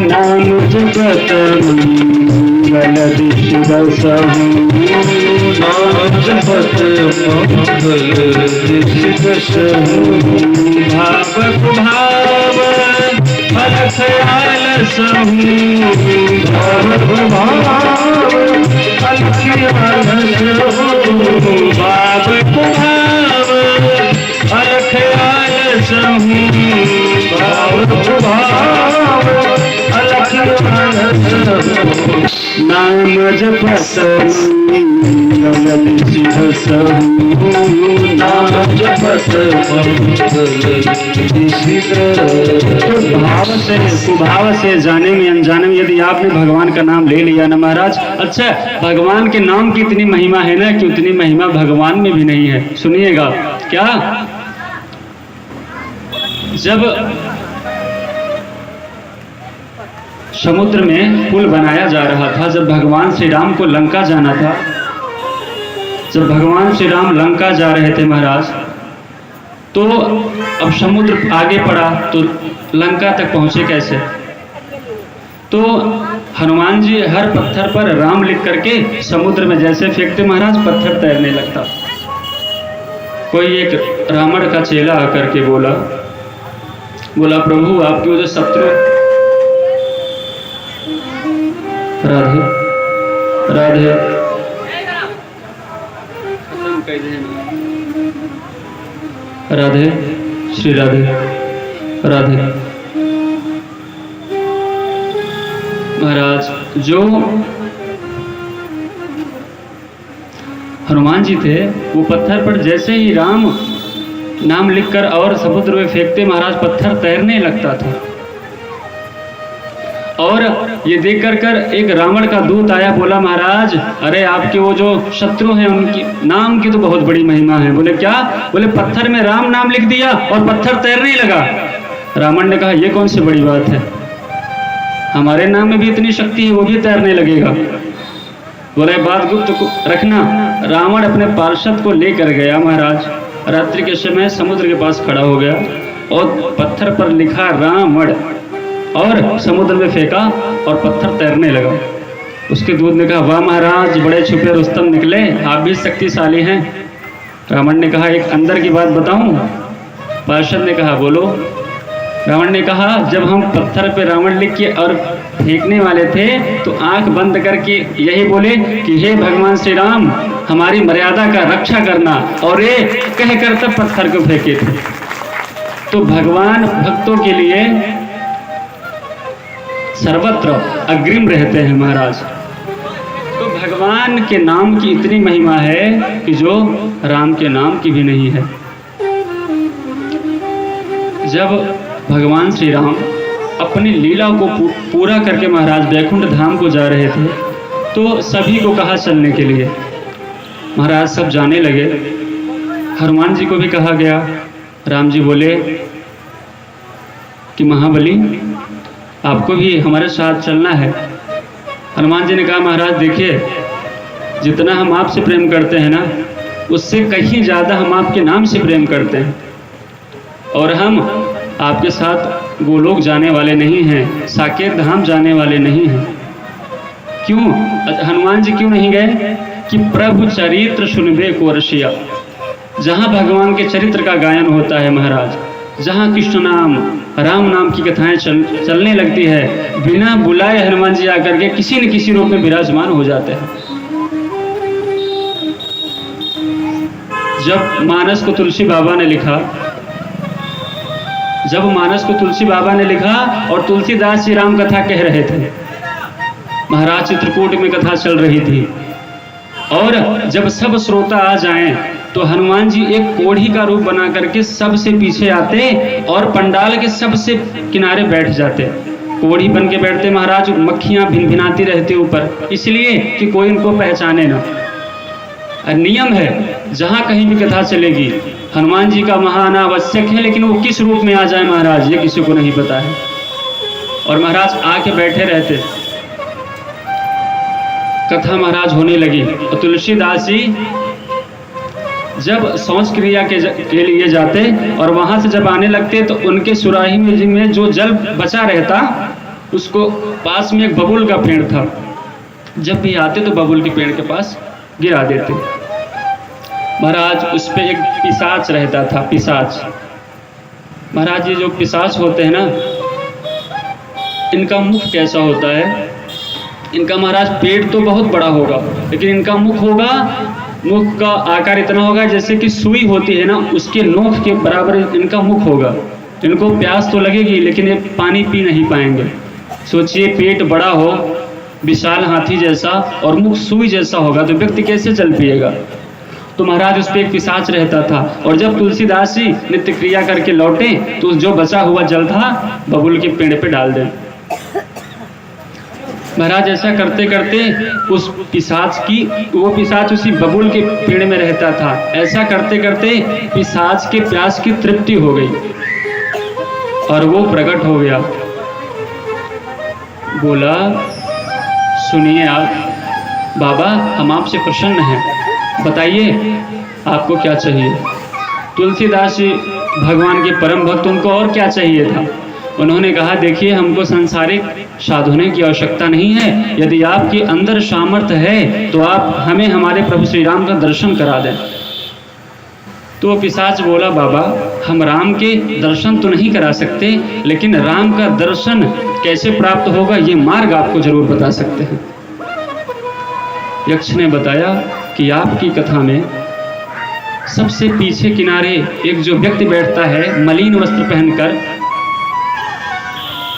S1: नाम जगत मंगल दिशदसहु, नाम जगत मंगल दिशदसहु, भाव कुभाव अलख आलसहु, भाव कुभाव अलख आलसहु, भाव कुभाव अलख आलसहु, भाव कुभाव अलख आलसहु, नाम जपत मंगल दिशदसहु, नाम जपत मंगल दिशदसहु। भाव से कुभाव से, जाने में अनजाने में यदि आपने भगवान का नाम ले लिया ना महाराज, अच्छा भगवान के नाम की इतनी महिमा है ना कि उतनी महिमा भगवान में भी नहीं है। सुनिएगा क्या, जब समुद्र में पुल बनाया जा रहा था, जब भगवान श्री राम को लंका जाना था, जब भगवान श्री राम लंका जा रहे थे महाराज, तो अब समुद्र आगे पड़ा तो लंका तक पहुंचे कैसे? तो हनुमान जी हर पत्थर पर राम लिख करके समुद्र में जैसे फेंकते महाराज, पत्थर तैरने लगता। कोई एक रावण का चेला आकर के बोला प्रभु आपके वो जो शत्रु, राधे राधे, राधे श्री राधे राधे। महाराज जो हनुमान जी थे वो पत्थर पर जैसे ही राम नाम लिखकर और समुद्र में फेंकते महाराज पत्थर तैरने लगता था। और ये देख कर एक रावण का दूत आया, बोला महाराज अरे आपके वो जो शत्रु हैं उनकी नाम की तो बहुत बड़ी महिमा है। बोले क्या? बोले पत्थर में राम नाम लिख दिया और पत्थर तैरने लगा। रावण ने कहा ये कौन सी बड़ी बात है, हमारे नाम में भी इतनी शक्ति है, वो भी तैरने लगेगा। बोले बात गुप्त रखना। रावण अपने पार्षद को लेकर गया महाराज, रात्रि के समय समुद्र के पास खड़ा हो गया और पत्थर पर लिखा रावण और समुद्र में फेंका और पत्थर तैरने लगा। उसके दूत ने कहा वाह महाराज बड़े छुपे रुस्तम निकले, आप भी शक्तिशाली हैं। रावण ने कहा एक अंदर की बात बताऊं? पार्षद ने कहा बोलो। रावण ने कहा जब हम पत्थर पे रावण लिख के और फेंकने वाले थे तो आंख बंद करके यही बोले कि हे भगवान श्री राम हमारी मर्यादा का रक्षा करना, और ये कहकर तब पत्थर को फेंके थे। तो भगवान भक्तों के लिए सर्वत्र अग्रिम रहते हैं महाराज। तो भगवान के नाम की इतनी महिमा है कि जो राम के नाम की भी नहीं है। जब भगवान श्री राम अपनी लीला को पूरा करके महाराज वैकुंठ धाम को जा रहे थे तो सभी को कहा चलने के लिए। महाराज सब जाने लगे। हनुमान जी को भी कहा गया। राम जी बोले कि महाबली आपको भी हमारे साथ चलना है। हनुमान जी ने कहा महाराज देखिए जितना हम आपसे प्रेम करते हैं ना उससे कहीं ज़्यादा हम आपके नाम से प्रेम करते हैं, और हम आपके साथ गोलोक जाने वाले नहीं हैं, साकेत धाम जाने वाले नहीं हैं। क्यों हनुमान जी क्यों नहीं गए? कि प्रभु चरित्र सुनबे को रसिया, जहाँ भगवान के चरित्र का गायन होता है महाराज, जहाँ कृष्ण नाम राम नाम की कथाएं चलने लगती है, बिना बुलाए हनुमान जी आकर के किसी न किसी रूप में विराजमान हो जाते हैं। जब मानस को तुलसी बाबा ने लिखा और तुलसीदास जी राम कथा कह रहे थे, महाराज चित्रकूट में कथा चल रही थी, और जब सब श्रोता आ जाएं तो हनुमान जी एक कोढ़ी का रूप बना करके सबसे पीछे आते और पंडाल के सबसे किनारे बैठ जाते। कोढ़ी बन के बैठते महाराज, मक्खियां भिनभिनाती रहती ऊपर, इसलिए कि कोई उनको पहचाने ना। नियम है जहाँ कहीं भी कथा चलेगी हनुमान जी का महाना आवश्यक है, लेकिन वो किस रूप में आ जाए महाराज ये किसी को नहीं पता है। और महाराज आके बैठे रहते। कथा महाराज होने लगी और तुलसीदास जी जब शौच क्रिया के लिए जाते और वहां से जब आने लगते तो उनके सुराही में जो जल बचा रहता उसको पास में एक बबूल का पेड़ था, जब भी आते तो बबूल के पेड़ के पास गिरा देते। महाराज उस पे एक पिशाच रहता था। पिशाच महाराज ये जो पिशाच होते हैं ना, इनका मुख कैसा होता है? इनका महाराज पेट तो बहुत बड़ा होगा, लेकिन इनका मुख का आकार इतना होगा जैसे कि सुई होती है ना, उसके नोक के बराबर इनका मुख होगा। इनको प्यास तो लगेगी लेकिन ये पानी पी नहीं पाएंगे। सोचिए पेट बड़ा हो, विशाल हाथी जैसा, और मुख सुई जैसा होगा तो व्यक्ति कैसे जल पिएगा? तो महाराज उस पर एक पिशाच रहता था। और जब तुलसीदास जी नित्य क्रिया करके लौटे तो जो बचा हुआ जल था बबूल के पेड़ पे डाल दें। महाराज ऐसा करते करते उस वो पिशाच उसी बबूल के पेड़ में रहता था। ऐसा करते करते पिशाच के प्यास की तृप्ति हो गई और वो प्रकट हो गया। बोला सुनिए आप बाबा, हम आपसे प्रसन्न हैं, बताइए आपको क्या चाहिए। तुलसीदास जी भगवान के परम भक्त, उनको और क्या चाहिए था? उन्होंने कहा देखिए हमको सांसारिक साधनों की आवश्यकता नहीं है, यदि आपके अंदर सामर्थ्य है तो आप हमें हमारे प्रभु श्री राम का दर्शन करा दें। तो पिशाच बोला, बाबा हम राम के दर्शन तो नहीं करा सकते, लेकिन राम का दर्शन कैसे प्राप्त होगा ये मार्ग आपको जरूर बता सकते हैं। यक्ष ने बताया कि आपकी कथा में सबसे पीछे किनारे एक जो व्यक्ति बैठता है मलिन वस्त्र पहनकर,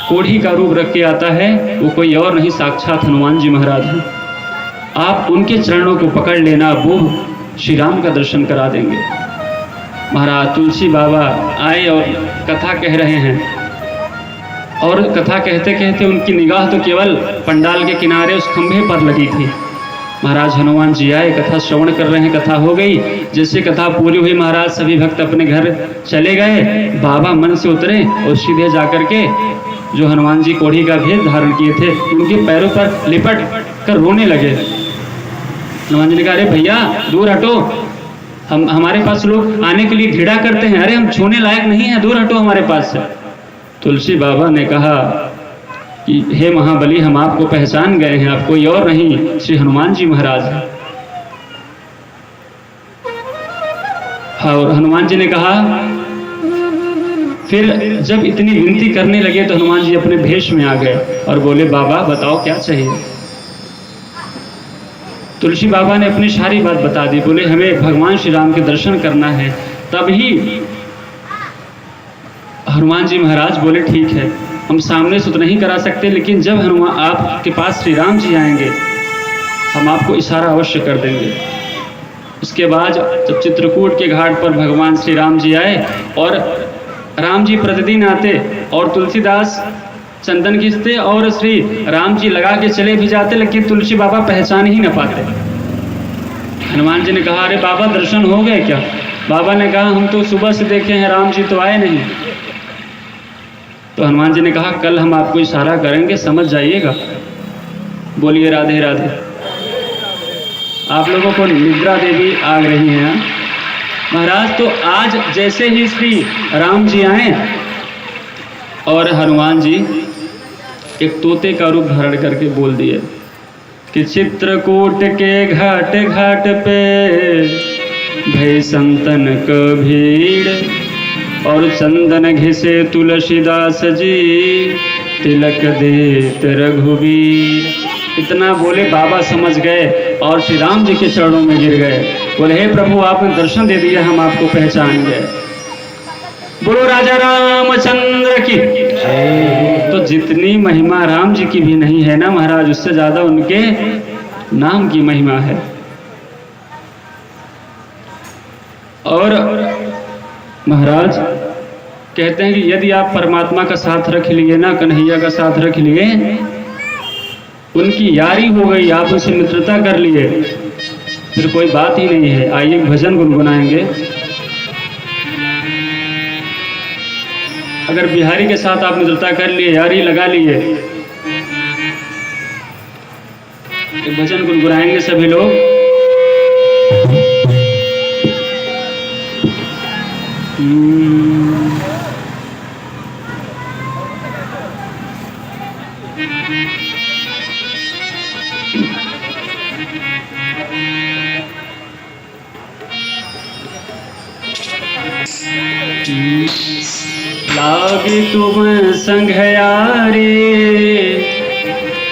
S1: कोढ़ी का रूप रख के आता है, वो कोई और नहीं साक्षात हनुमान जी महाराज हैं। आप उनके चरणों को पकड़ लेना, वो श्री राम का दर्शन करा देंगे। महाराज तुलसी बाबा आए और कथा कह रहे हैं, और कथा कहते कहते उनकी निगाह तो केवल पंडाल के किनारे उस खंभे पर लगी थी। महाराज हनुमान जी आए, कथा श्रवण कर रहे हैं, कथा हो गई। जैसे कथा पूरी हुई महाराज सभी भक्त अपने घर चले गए। बाबा मन से उतरे और सीधे जाकर के जो हनुमान जी कोढ़ी का भेद धारण किए थे उनके पैरों पर लिपट कर रोने लगे। हनुमान जी ने कहा, अरे भैया दूर हटो, हमारे पास लोग आने के लिए ढीड़ा करते हैं, अरे हम छूने लायक नहीं है, दूर हटो हमारे पास से। तुलसी बाबा ने कहा कि हे महाबली, हम आपको पहचान गए हैं, आप कोई और नहीं श्री हनुमान जी महाराज हैं। हाँ, और हनुमान जी ने कहा, फिर जब इतनी विनती करने लगे तो हनुमान जी अपने भेष में आ गए और बोले, बाबा बताओ क्या चाहिए। तुलसी बाबा ने अपनी सारी बात बता दी। बोले, हमें भगवान श्री राम के दर्शन करना है। तभी हनुमान जी महाराज बोले, ठीक है, हम सामने से तो नहीं करा सकते, लेकिन जब हनुमान आपके पास श्री राम जी आएंगे हम आपको इशारा अवश्य कर देंगे। उसके बाद जब चित्रकूट के घाट पर भगवान श्री राम जी आए, और राम जी प्रतिदिन आते और तुलसीदास चंदन घिसते और श्री राम जी लगा के चले भी जाते, लेकिन तुलसी बाबा पहचान ही न पाते। हनुमान जी ने कहा, अरे बाबा दर्शन हो गए क्या? बाबा ने कहा, हम तो सुबह से देखे हैं, राम जी तो आए नहीं। तो हनुमान जी ने कहा, कल हम आपको इशारा करेंगे, समझ जाइएगा। बोलिए राधे राधे। आप लोगों को निद्रा देवी आ रही हैं महाराज। तो आज जैसे ही श्री राम जी आए और हनुमान जी एक तोते का रूप धारण करके बोल दिए कि चित्रकूट के घाट घाट पे भई संतन क भीड़, और चंदन घिसे तुलसीदास जी, तिलक देत रघुवीर। इतना बोले बाबा समझ गए और श्री राम जी के चरणों में गिर गए। बोले, हे प्रभु आपने दर्शन दे दिया, हम आपको पहचान गए। बोलो राजा रामचंद्र की। तो जितनी महिमा राम जी की भी नहीं है ना महाराज, उससे ज्यादा उनके नाम की महिमा है। और महाराज कहते हैं कि यदि आप परमात्मा का साथ रख लिए ना, कन्हैया का साथ रख लिए, उनकी यारी हो गई, आप उनसे मित्रता कर लिए, फिर कोई बात ही नहीं है। आइए भजन गुनगुनाएंगे। अगर बिहारी के साथ आप मित्रता कर लिए, यारी लगा लिए, एक भजन गुनगुनाएंगे सभी लोग। लागी तुम संग यारी।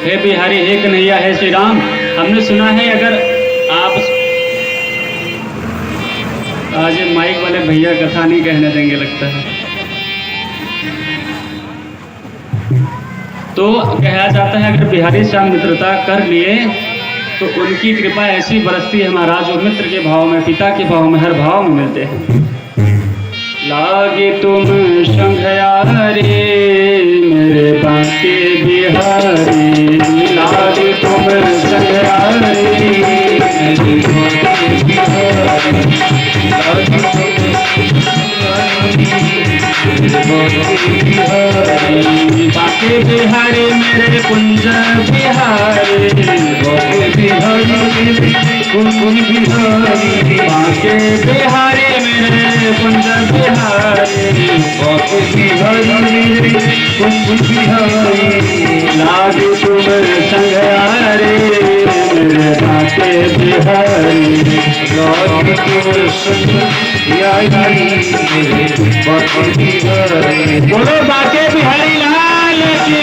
S1: हे बिहारी, हे कन्हैया, हे श्री राम, हमने सुना है अगर आप आज माइक वाले भैया कथा नहीं कहने देंगे लगता है, तो कहा जाता है अगर बिहारी से हम मित्रता कर लिए तो उनकी कृपा ऐसी बरसती है महाराज, जो मित्र के भाव में, पिता के भाव में, हर भाव में मिलते हैं। लागे तुम संग यारी मेरे बांके बिहारी, लागे तुम संग यारी मेरे बांके बिहारी, लागे बांके बिहारी मेरे कुंज बिहारी, बांके बिहारी कुंज बिहारी, बांके बिहारी मेरे कुंज बिहारी, बांके बिहारी कुंज बिहारी, लागे तुम संग यारी मेरे बांके बिहारी, लागे बोलो बाके बिहारी लाल की।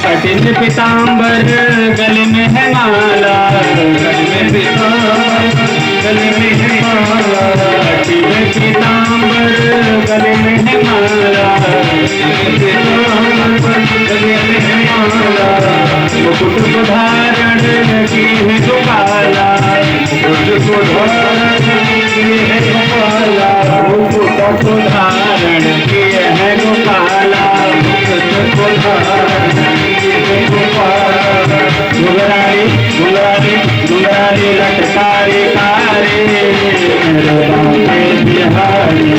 S1: कठिन पीताम्बर गले में है माला, कठिन गले में है माला, कठिन पीताम्बर गले में है माला, गले में है माला, मुकुट को धारण की है गोपाला, मुकुट को धारण की है गोपाला, मुकुट को धारण की है गोपाला, मुकुट को धारण गुंगरारी गुंगरारी गुंगरारी लटकारी कारी बिहारी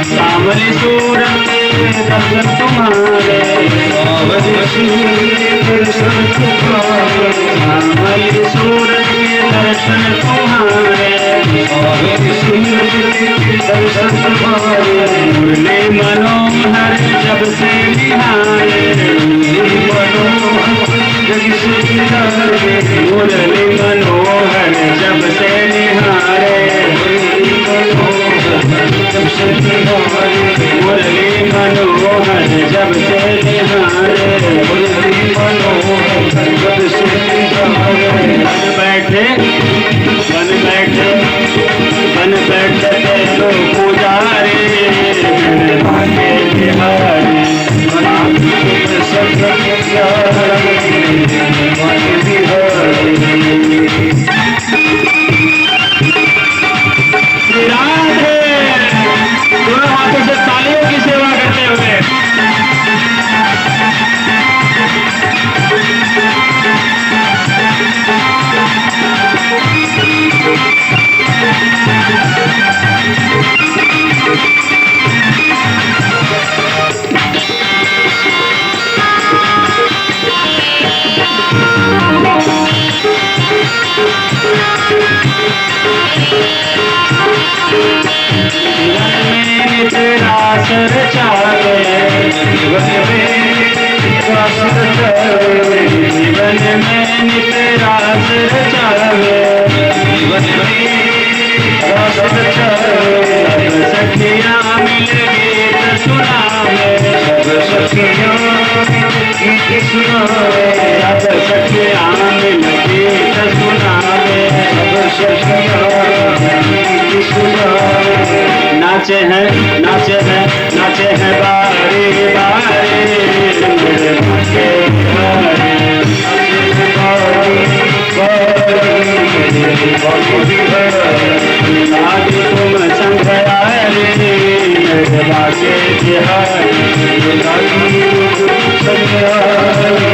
S1: सावली सूरत दर्शन तुम्हारे, सावली सूरत दर्शन तुम्हारे, दर्शन तुम्हारे, मुरली मनोहर जब से निहारे, मुरली मनोहर जब से निहारे, मुरली मनोहर जब से निहारे, मुरली मनोहर जब से निहारे, बन बैठे तो पुजारी मेरे भाग्य बिहारी, राधे दोनों हाथों से तालियों की सेवा करते हुए सर चावे जीवन में नित रास रचावे, जीवन में रास रचावे, सखियाँ मिल गीत सुनावे, सब सखियाँ गीत सुनावे, सब सखियाँ मिल गीत सुनावे, सब सखियाँ गीत सुनावे, नाचे हैं बारी बारी मेरे भाग्य बिहारी, आज तुम संग आए मेरे भाग्य बिहारी, संग आए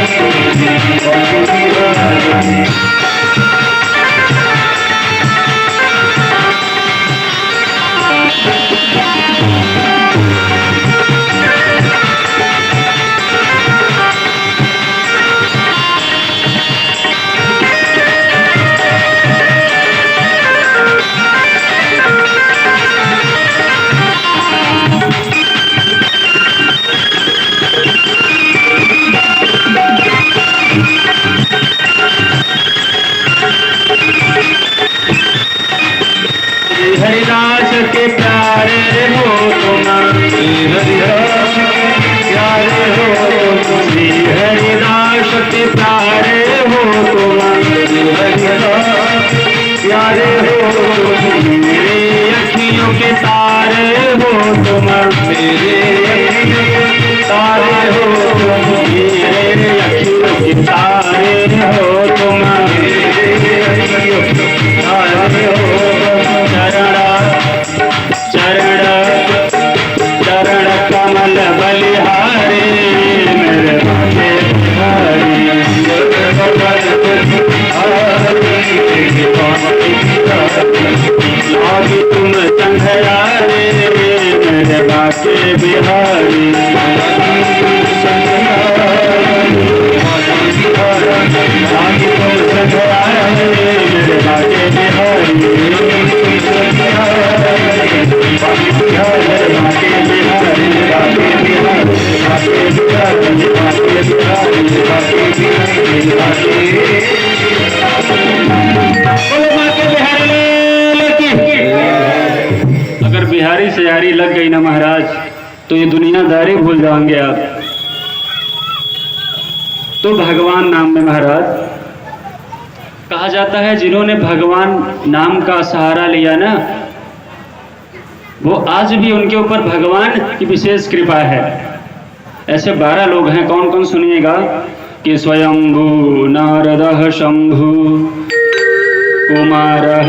S1: अगर बिहारी से यारी लग गई ना महाराज तो ये दुनियादारी भूल जाएंगे आप। तो भगवान नाम में महाराज कहा जाता है जिन्होंने भगवान नाम का सहारा लिया ना वो आज भी उनके ऊपर भगवान की विशेष कृपा है। ऐसे 12 लोग हैं, कौन कौन सुनिएगा कि स्वयंभू नारदः शंभु कुमारः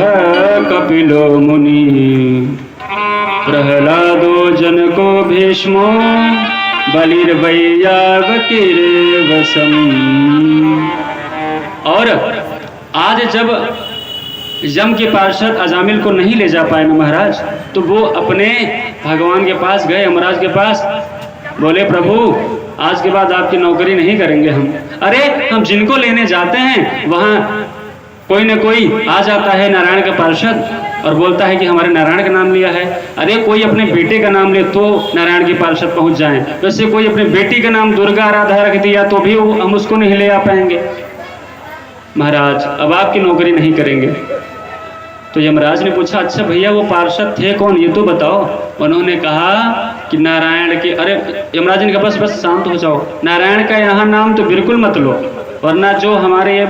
S1: कपिलो मुनि प्रहलादो जनको भीष्मो बलिर्वैयावकिर्वसम्। और आज जब यम के पार्षद अजामिल को नहीं ले जा पाए ना महाराज तो वो अपने भगवान के पास गए, यमराज के पास, बोले प्रभु आज के बाद आपकी नौकरी नहीं करेंगे हम। अरे हम जिनको लेने जाते हैं वहाँ कोई न कोई आ जाता है नारायण का पार्षद और बोलता है कि हमारे नारायण का नाम लिया है। अरे कोई अपने बेटे का नाम ले तो नारायण की पार्षद पहुंच जाएं। वैसे कोई अपने बेटी का नाम दुर्गा राधा रख दिया तो भी हम उसको नहीं ले आ पाएंगे। महाराज अब आपकी नौकरी नहीं करेंगे। तो यमराज ने पूछा अच्छा भैया वो पार्षद थे कौन ये तो बताओ। उन्होंने कहा कि नारायण के। अरे यमराज ने कहा बस बस शांत हो जाओ, नारायण का यहाँ नाम तो बिल्कुल मत लो वरना जो हमारे ये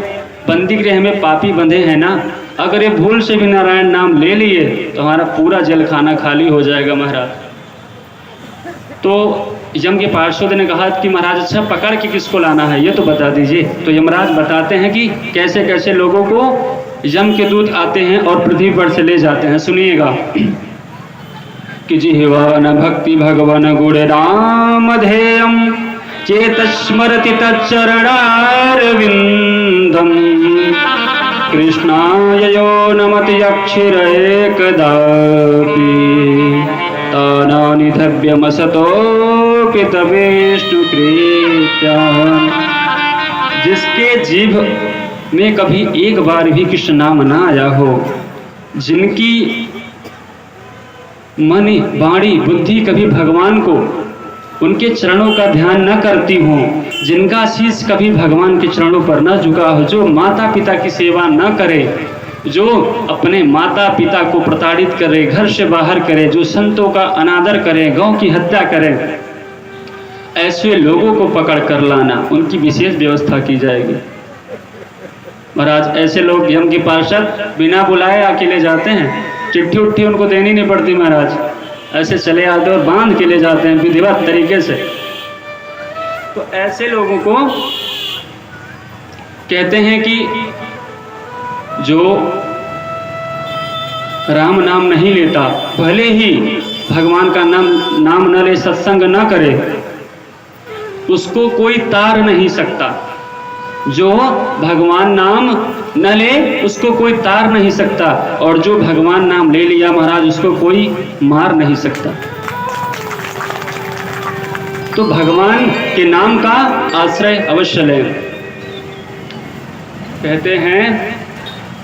S1: बंदी गृह में पापी बंधे हैं ना अगर ये भूल से भी नारायण नाम ले लिए तो हमारा पूरा जेल खाना खाली हो जाएगा महाराज। तो यम के पार्षद ने कहा कि महाराज अच्छा पकड़ के किसको लाना है ये तो बता दीजिए। तो यमराज बताते हैं कि कैसे कैसे लोगों को यम के दूत आते हैं और पृथ्वी पर से ले जाते हैं। सुनिएगा कि जिह्वान भक्ति भगवन गुण राम ध्येयम चेतस्मरति तच्चरणारविंदम कृष्णाय यो नमति अक्षर एकदापि तानानिधव्यमसतो पितवेष्णुकृत्या। जिसके जीभ में कभी एक बार भी कृष्ण नाम ना आया हो, जिनकी मन वाणी बुद्धि कभी भगवान को उनके चरणों का ध्यान न करती हो, जिनका शीश कभी भगवान के चरणों पर न झुका हो, जो माता पिता की सेवा न करे, जो अपने माता पिता को प्रताड़ित करे, घर से बाहर करे, जो संतों का अनादर करे, गौ की हत्या करे, ऐसे लोगों को पकड़ कर लाना, उनकी विशेष व्यवस्था की जाएगी। महाराज ऐसे लोग यम के पार्षद बिना बुलाए अकेले जाते हैं, चिट्ठी उट्ठी उनको देनी नहीं पड़ती महाराज, ऐसे चले आते और बांध के ले जाते हैं विधिवत तरीके से। तो ऐसे लोगों को कहते हैं कि जो राम नाम नहीं लेता, भले ही भगवान का नाम न ले, सत्संग न करे, उसको कोई तार नहीं सकता। जो भगवान नाम न ले उसको कोई तार नहीं सकता, और जो भगवान नाम ले लिया महाराज उसको कोई मार नहीं सकता। तो भगवान के नाम का आश्रय अवश्य लें। कहते हैं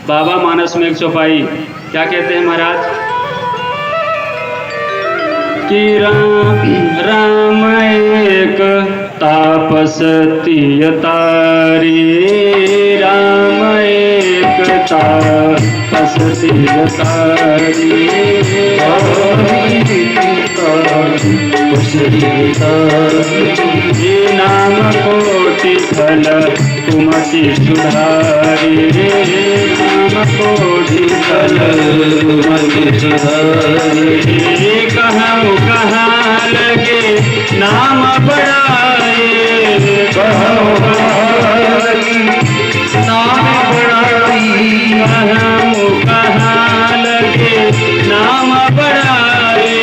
S1: बाबा मानस में एक चौपाई, क्या कहते हैं महाराज कि राम एक तापस तिय तारी, राम एक तापस तिय तारी, ये नाम कोटि फल कुमति सुधारी, नाम कोटि फल कुमति सुधारी, कहूँ कहाँ लगे नाम बढ़ाए, कहूँ नाम बढ़ाई, कहूँ कहाँ लगे नाम बढ़ाए,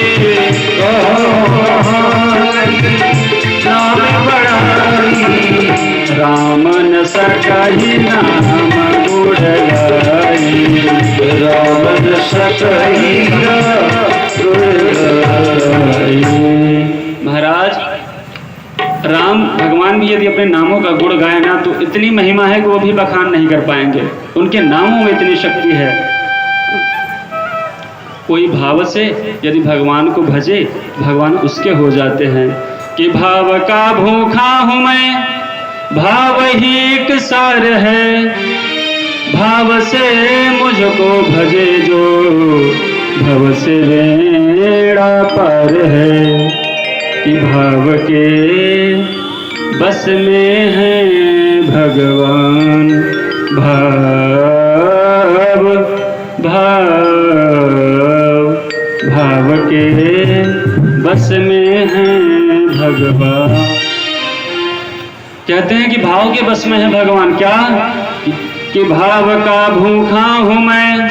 S1: नाम बढ़ाई, राम न सकहि नाम गुढ़ाई, राम न सकहि नाम गुढ़ाई। महाराज राम भगवान भी यदि अपने नामों का गुण गाए ना तो इतनी महिमा है कि वो भी बखान नहीं कर पाएंगे। उनके नामों में इतनी शक्ति है। कोई भाव से यदि भगवान को भजे, भगवान उसके हो जाते हैं। कि भाव का भूखा हूँ मैं, भाव ही एक सार है, भाव से मुझको भजे जो, भव से बेड़ा पार है। कि भाव के बस में है भगवान, भाव भाव के बस में है भगवान। कहते हैं कि भाव के बस में है भगवान। क्या? कि भाव का भूखा हूँ मैं,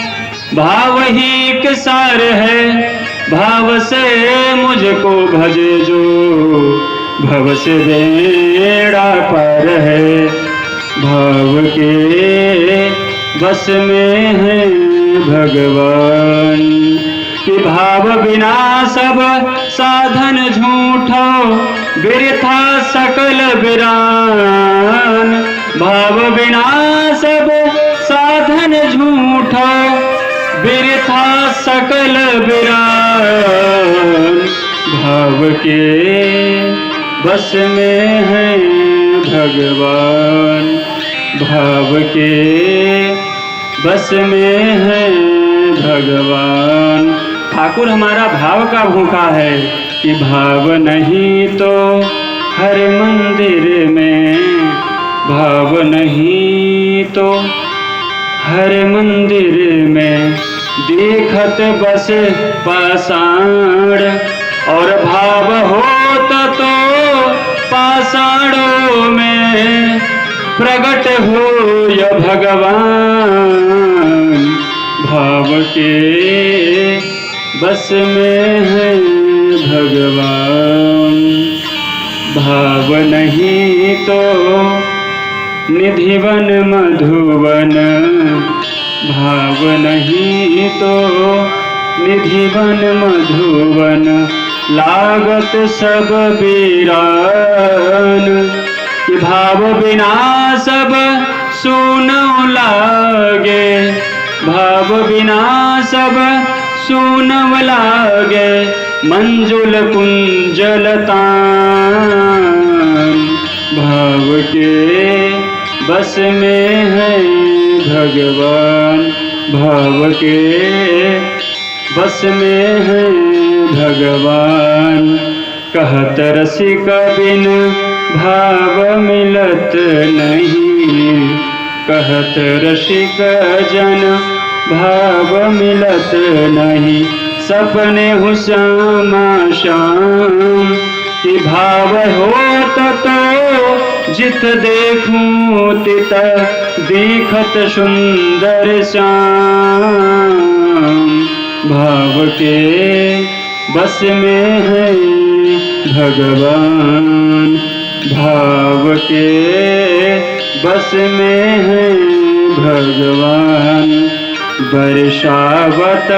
S1: भाव ही एक सार है, भाव से मुझको भजे जो, भव से बेड़ा पार है। भाव के बस में है भगवान। कि भाव बिना सब साधन झूठो, बिरथा सकल बिरान। भाव बिना सब साधन झूठो, बिरथा सकल बिरान। भाव के बस में है भगवान, भाव के बस में है भगवान। ठाकुर हमारा भाव का भूखा है। कि भाव नहीं तो हर मंदिर में, भाव नहीं तो हर मंदिर में, देखत बस पाषाण। और भाव होता तो पाषाणों में प्रगट हो या भगवान। भाव के बस में है भगवान। भाव नहीं तो निधिवन मधुवन, भाव नहीं तो निधिवन मधुवन, लागत सब वीरान। कि भाव बिना सब सुनौ लागे, भाव बिना सब सुनौ लागे, मंजुल कुंजलतान। भाव के बस में है भगवान, भाव के बस में है भगवान। कहत रसिक बिन भाव मिलत नहीं, कहत रसिक जन भाव मिलत नहीं। सपने हूँ श्यामा श्याम, कि भाव होत तो जित देखूं तित देखत सुंदर श्याम। भाव के बस में है भगवान, भाव के बस में है भगवान। बरसावत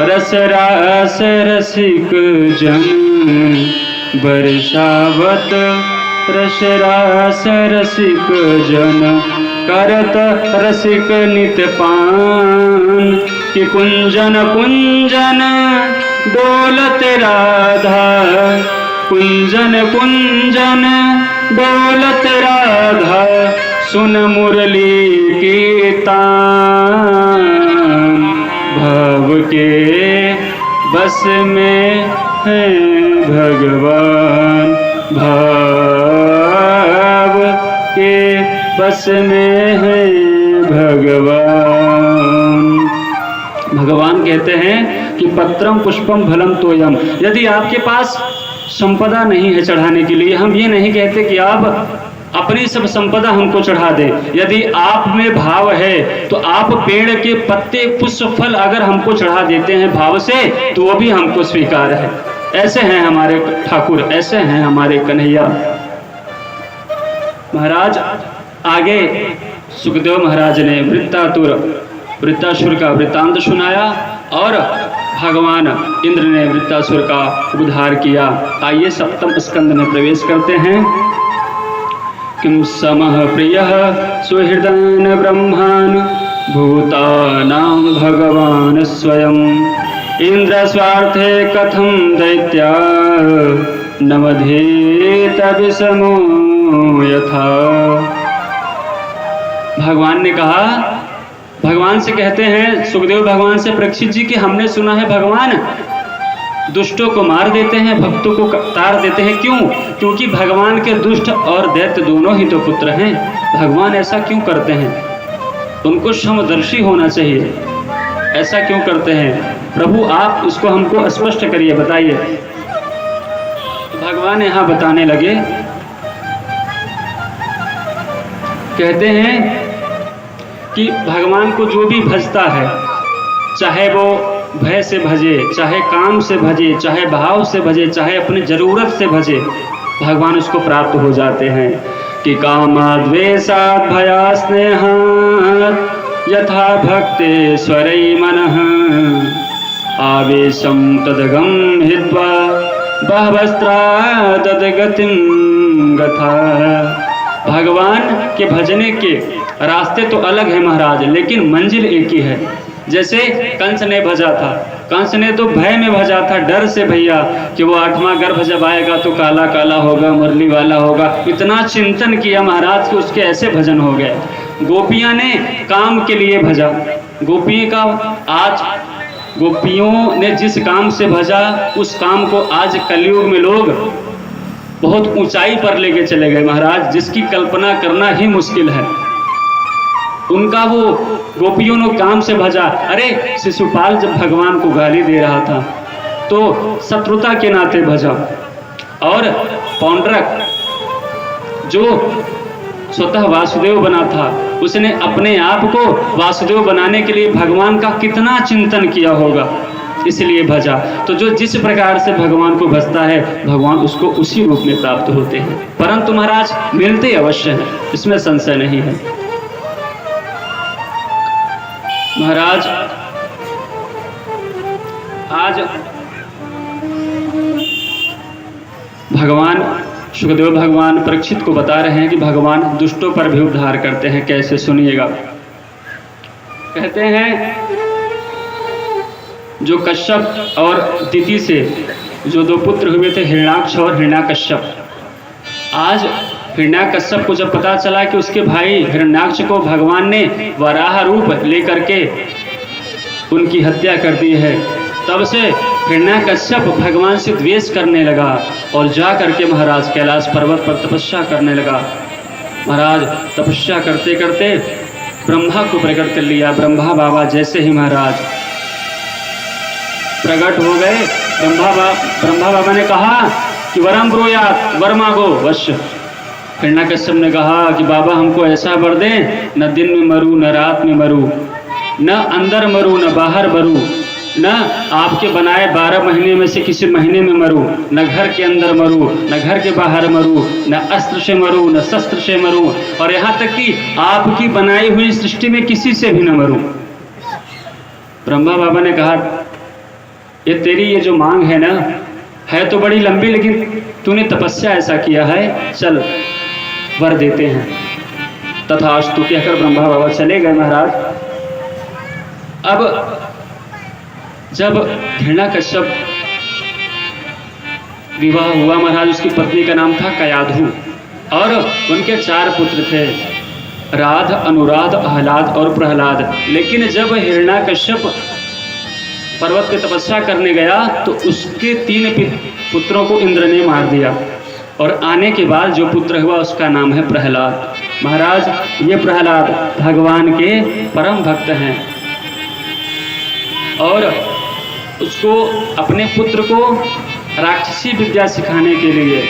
S1: रस रास रसिक जन, बरसावत रस रास रसिक जन, करत रसिक नित पान। कि कुंजन कुंजन डोलत राधा, कुंजन कुंजन डोलत राधा, सुन मुरली की तान। भाव के बस में है भगवान, भाव के बस में है भगवान। भगवान कहते हैं कि पत्रम पुष्पम फलम तोयम। यदि आपके पास संपदा नहीं है चढ़ाने के लिए, हम ये नहीं कहते कि आप अपनी सब संपदा हमको चढ़ा दें। यदि आप में भाव है तो आप पेड़ के पत्ते पुष्प फल अगर हमको चढ़ा देते हैं भाव से, तो वो भी हमको स्वीकार है। ऐसे हैं हमारे ठाकुर, ऐसे हैं हमारे कन्हैया। महाराज आगे सुखदेव महाराज ने वृत्तासुर का वृत्तांत सुनाया और भगवान इंद्र ने वृत्तासुर का उद्धार किया। आइए सप्तम स्कंद में प्रवेश करते हैं। किम समः प्रियः सुहृदान् ब्रह्मान् भूतानां भगवान् स्वयं इंद्र स्वार्थे कथं दैत्या नवधेत विषमो यथा। भगवान ने कहा, भगवान से कहते हैं सुखदेव भगवान से परीक्षित जी कि हमने सुना है भगवान दुष्टों को मार देते हैं, भक्तों को तार देते हैं। क्यों? क्योंकि भगवान के दुष्ट और दैत्य दोनों ही तो पुत्र हैं। भगवान ऐसा क्यों करते हैं? उनको समदर्शी होना चाहिए। ऐसा क्यों करते हैं? प्रभु आप उसको हमको स्पष्ट करिए, बताइए। तो भगवान यहाँ बताने लगे, कहते हैं कि भगवान को जो भी भजता है, चाहे वो भय से भजे, चाहे काम से भजे, चाहे भाव से भजे, चाहे अपनी जरूरत से भजे, भगवान उसको प्राप्त हो जाते हैं। कि कामाद्वेषात् भयात् स्नेहात् यथा भक्तेश्वरै मनः आवेशं तदगं हित्वा बहवस्त्रा तद्गतिं गथा। भगवान के भजने के रास्ते तो अलग है महाराज, लेकिन मंजिल एक ही है। जैसे कंस ने भजा था, कंस ने तो भय में भजा था, डर से भैया कि वो 8वां गर्भ जब आएगा तो काला काला होगा, मुरली वाला होगा। इतना चिंतन किया महाराज कि उसके ऐसे भजन हो गए। गोपियां ने काम के लिए भजा, गोपियों ने जिस काम से भजा उस काम को आज कलयुग में लोग बहुत ऊंचाई पर लेके चले गए महाराज, जिसकी कल्पना करना ही मुश्किल है। उनका वो गोपियों ने काम से भजा। अरे शिशुपाल जब भगवान को गाली दे रहा था तो शत्रुता के नाते भजा, और पौंड्रक जो स्वतः वासुदेव बना था, उसने अपने आप को वासुदेव बनाने के लिए भगवान का कितना चिंतन किया होगा, इसलिए भजा। तो जो जिस प्रकार से भगवान को भजता है, भगवान उसको उसी रूप में प्राप्त होते हैं। परंतु महाराज मिलते अवश्य हैं, इसमें संशय नहीं है। महाराज आज भगवान सुखदेव भगवान परीक्षित को बता रहे हैं कि भगवान दुष्टों पर भी उद्धार करते हैं। कैसे? सुनिएगा। कहते हैं जो कश्यप और दिति से जो 2 पुत्र हुए थे, हिरण्याक्ष और हिरण्याकश्यप, आज हिरण्याकश्यप को जब पता चला कि उसके भाई हिरण्याक्ष को भगवान ने वराह रूप लेकर के उनकी हत्या कर दी है, तब से हिरण्याकश्यप भगवान से द्वेष करने लगा और जा करके महाराज कैलाश पर्वत पर तपस्या करने लगा। महाराज तपस्या करते करते ब्रह्मा को प्रकट कर लिया। ब्रह्मा बाबा जैसे ही महाराज प्रकट हो गए, ब्रह्मा बाबा ने कहा कि वरम ब्रूयात्, वर मांगो वश्य। हिरण्याकश्यप ने कहा कि बाबा हमको ऐसा वर दें, न दिन में मरूं न रात में मरूं, न अंदर मरूं न बाहर मरूं, न आपके बनाए 12 महीने में से किसी महीने में मरूं, न घर के अंदर मरूं न घर के बाहर मरूं, न अस्त्र से मरूं न शस्त्र से मरूं, और यहाँ तक कि आपकी बनाई हुई सृष्टि में किसी से भी न मरूं। ब्रह्मा बाबा ने कहा ये तेरी ये जो मांग है ना, है तो बड़ी लंबी, लेकिन तूने तपस्या ऐसा किया है, चल वर देते हैं। तथास्तु कहकर ब्रह्मा बाबा चले गए महाराज। अब जब हिरण्याकश्यप विवाह हुआ महाराज, उसकी पत्नी का नाम था कयाधु, और उनके 4 पुत्र थे, राध, अनुराध, आह्लाद और प्रहलाद। लेकिन जब हिरण्याकश्यप पर्वत पे तपस्या करने गया तो उसके 3 पुत्रों को इंद्र ने मार दिया, और आने के बाद जो पुत्र हुआ उसका नाम है प्रहलाद। महाराज ये प्रहलाद भगवान के परम भक्त हैं, और उसको अपने पुत्र को राक्षसी विद्या सिखाने के लिए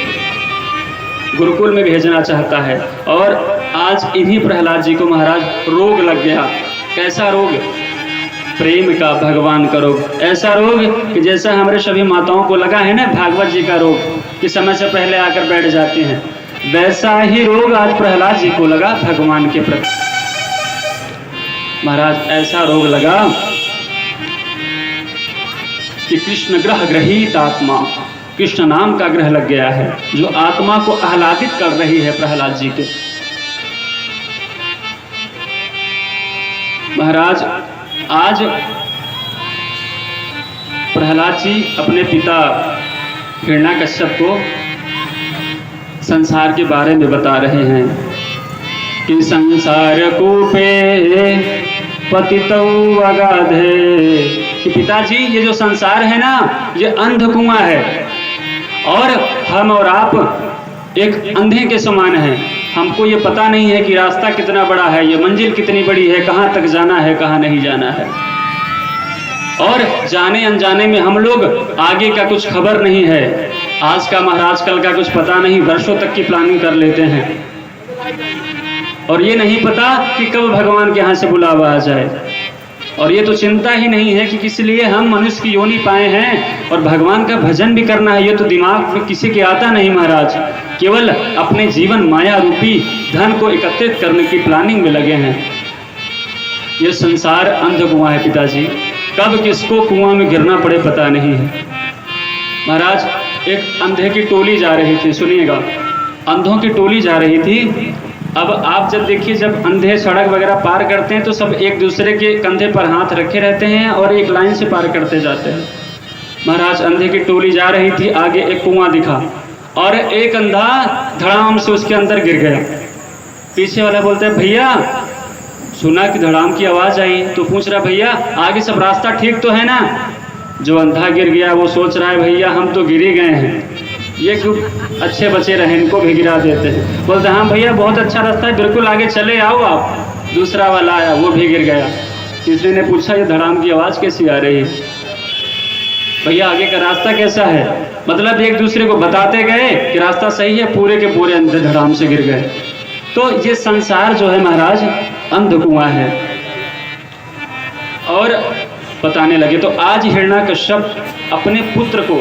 S1: गुरुकुल में भेजना चाहता है। और आज इन्हीं प्रहलाद जी को महाराज रोग लग गया। कैसा रोग? प्रेम का, भगवान का रोग। ऐसा रोग कि जैसा हमारे सभी माताओं को लगा है ना भागवत जी का रोग, कि समय से पहले आकर बैठ जाती हैं, वैसा ही रोग आज प्रहलाद जी को लगा भगवान के प्रति। महाराज ऐसा रोग लगा कि कृष्ण ग्रह ग्रहीत आत्मा, कृष्ण नाम का ग्रह लग गया है जो आत्मा को आह्लादित कर रही है प्रहलाद जी के। महाराज आज प्रहलाद जी अपने पिता हिरण्याकश्यप को संसार के बारे में बता रहे हैं कि संसार कूपे पतितौ अगाधे, कि पिताजी ये जो संसार है ना ये अंध कुआं है और हम और आप एक अंधे के समान हैं। हमको ये पता नहीं है कि रास्ता कितना बड़ा है, ये मंजिल कितनी बड़ी है, कहाँ तक जाना है कहाँ नहीं जाना है, और जाने अनजाने में हम लोग आगे का कुछ खबर नहीं है, आज का महाराज कल का कुछ पता नहीं, वर्षों तक की प्लानिंग कर लेते हैं और ये नहीं पता कि कब भगवान के यहाँ से बुलावा आ जाए। और ये तो चिंता ही नहीं है कि किस लिए हम मनुष्य की योनि पाए हैं और भगवान का भजन भी करना है, ये तो दिमाग में किसी के आता नहीं महाराज। केवल अपने जीवन माया रूपी धन को एकत्रित करने की प्लानिंग में लगे हैं। ये संसार अंध कुआं है पिताजी, कब किसको कुआं में गिरना पड़े पता नहीं है। महाराज एक अंधे की टोली जा रही थी, सुनिएगा, अंधों की टोली जा रही थी। अब आप जब देखिए जब अंधे सड़क वगैरह पार करते हैं तो सब एक दूसरे के कंधे पर हाथ रखे रहते हैं और एक लाइन से पार करते जाते हैं। महाराज अंधे की टोली जा रही थी, आगे एक कुआं दिखा और एक अंधा धड़ाम से उसके अंदर गिर गया। पीछे वाला बोलता है भैया, सुना कि धड़ाम की आवाज़ आई, तो पूछ रहा भैया आगे सब रास्ता ठीक तो है ना। जो अंधा गिर गया वो सोच रहा है भैया हम तो गिर ही गए हैं, ये क्यों अच्छे बचे रहे, इनको भी गिरा देते हैं। बोलते हाँ भैया बहुत अच्छा रास्ता है, बिल्कुल आगे चले आओ आप। दूसरा वाला आया, वो भी गिर गया। तीसरे ने पूछा ये धड़ाम की आवाज़ कैसी आ रही है, भैया आगे का रास्ता कैसा है। मतलब एक दूसरे को बताते गए कि रास्ता सही है, पूरे के पूरे अंधे धड़ाम से गिर गए। तो ये संसार जो है महाराज अंध कुआं है। और बताने लगे तो आज हिरण्याकश्यप अपने पुत्र को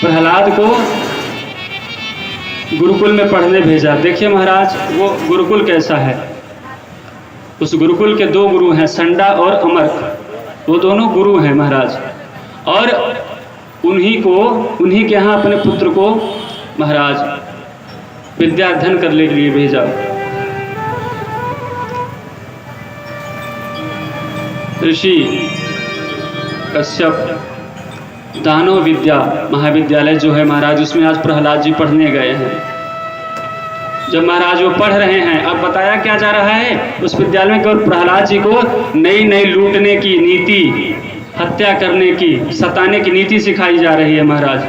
S1: प्रहलाद को गुरुकुल में पढ़ने भेजा। देखिए महाराज वो गुरुकुल कैसा है। उस गुरुकुल के दो गुरु हैं, संडा और अमर्क, वो दोनों गुरु हैं महाराज। और उन्हीं के यहाँ अपने पुत्र को महाराज विद्या अध्ययन करने के लिए भेजा। ऋषि कश्यप दानव विद्या महाविद्यालय जो है महाराज, उसमें आज प्रहलाद जी पढ़ने गए हैं। जब महाराज वो पढ़ रहे हैं, अब बताया क्या जा रहा है उस विद्यालय में, केवल प्रहलाद जी को नई नई लूटने की नीति, हत्या करने की, सताने की नीति सिखाई जा रही है महाराज।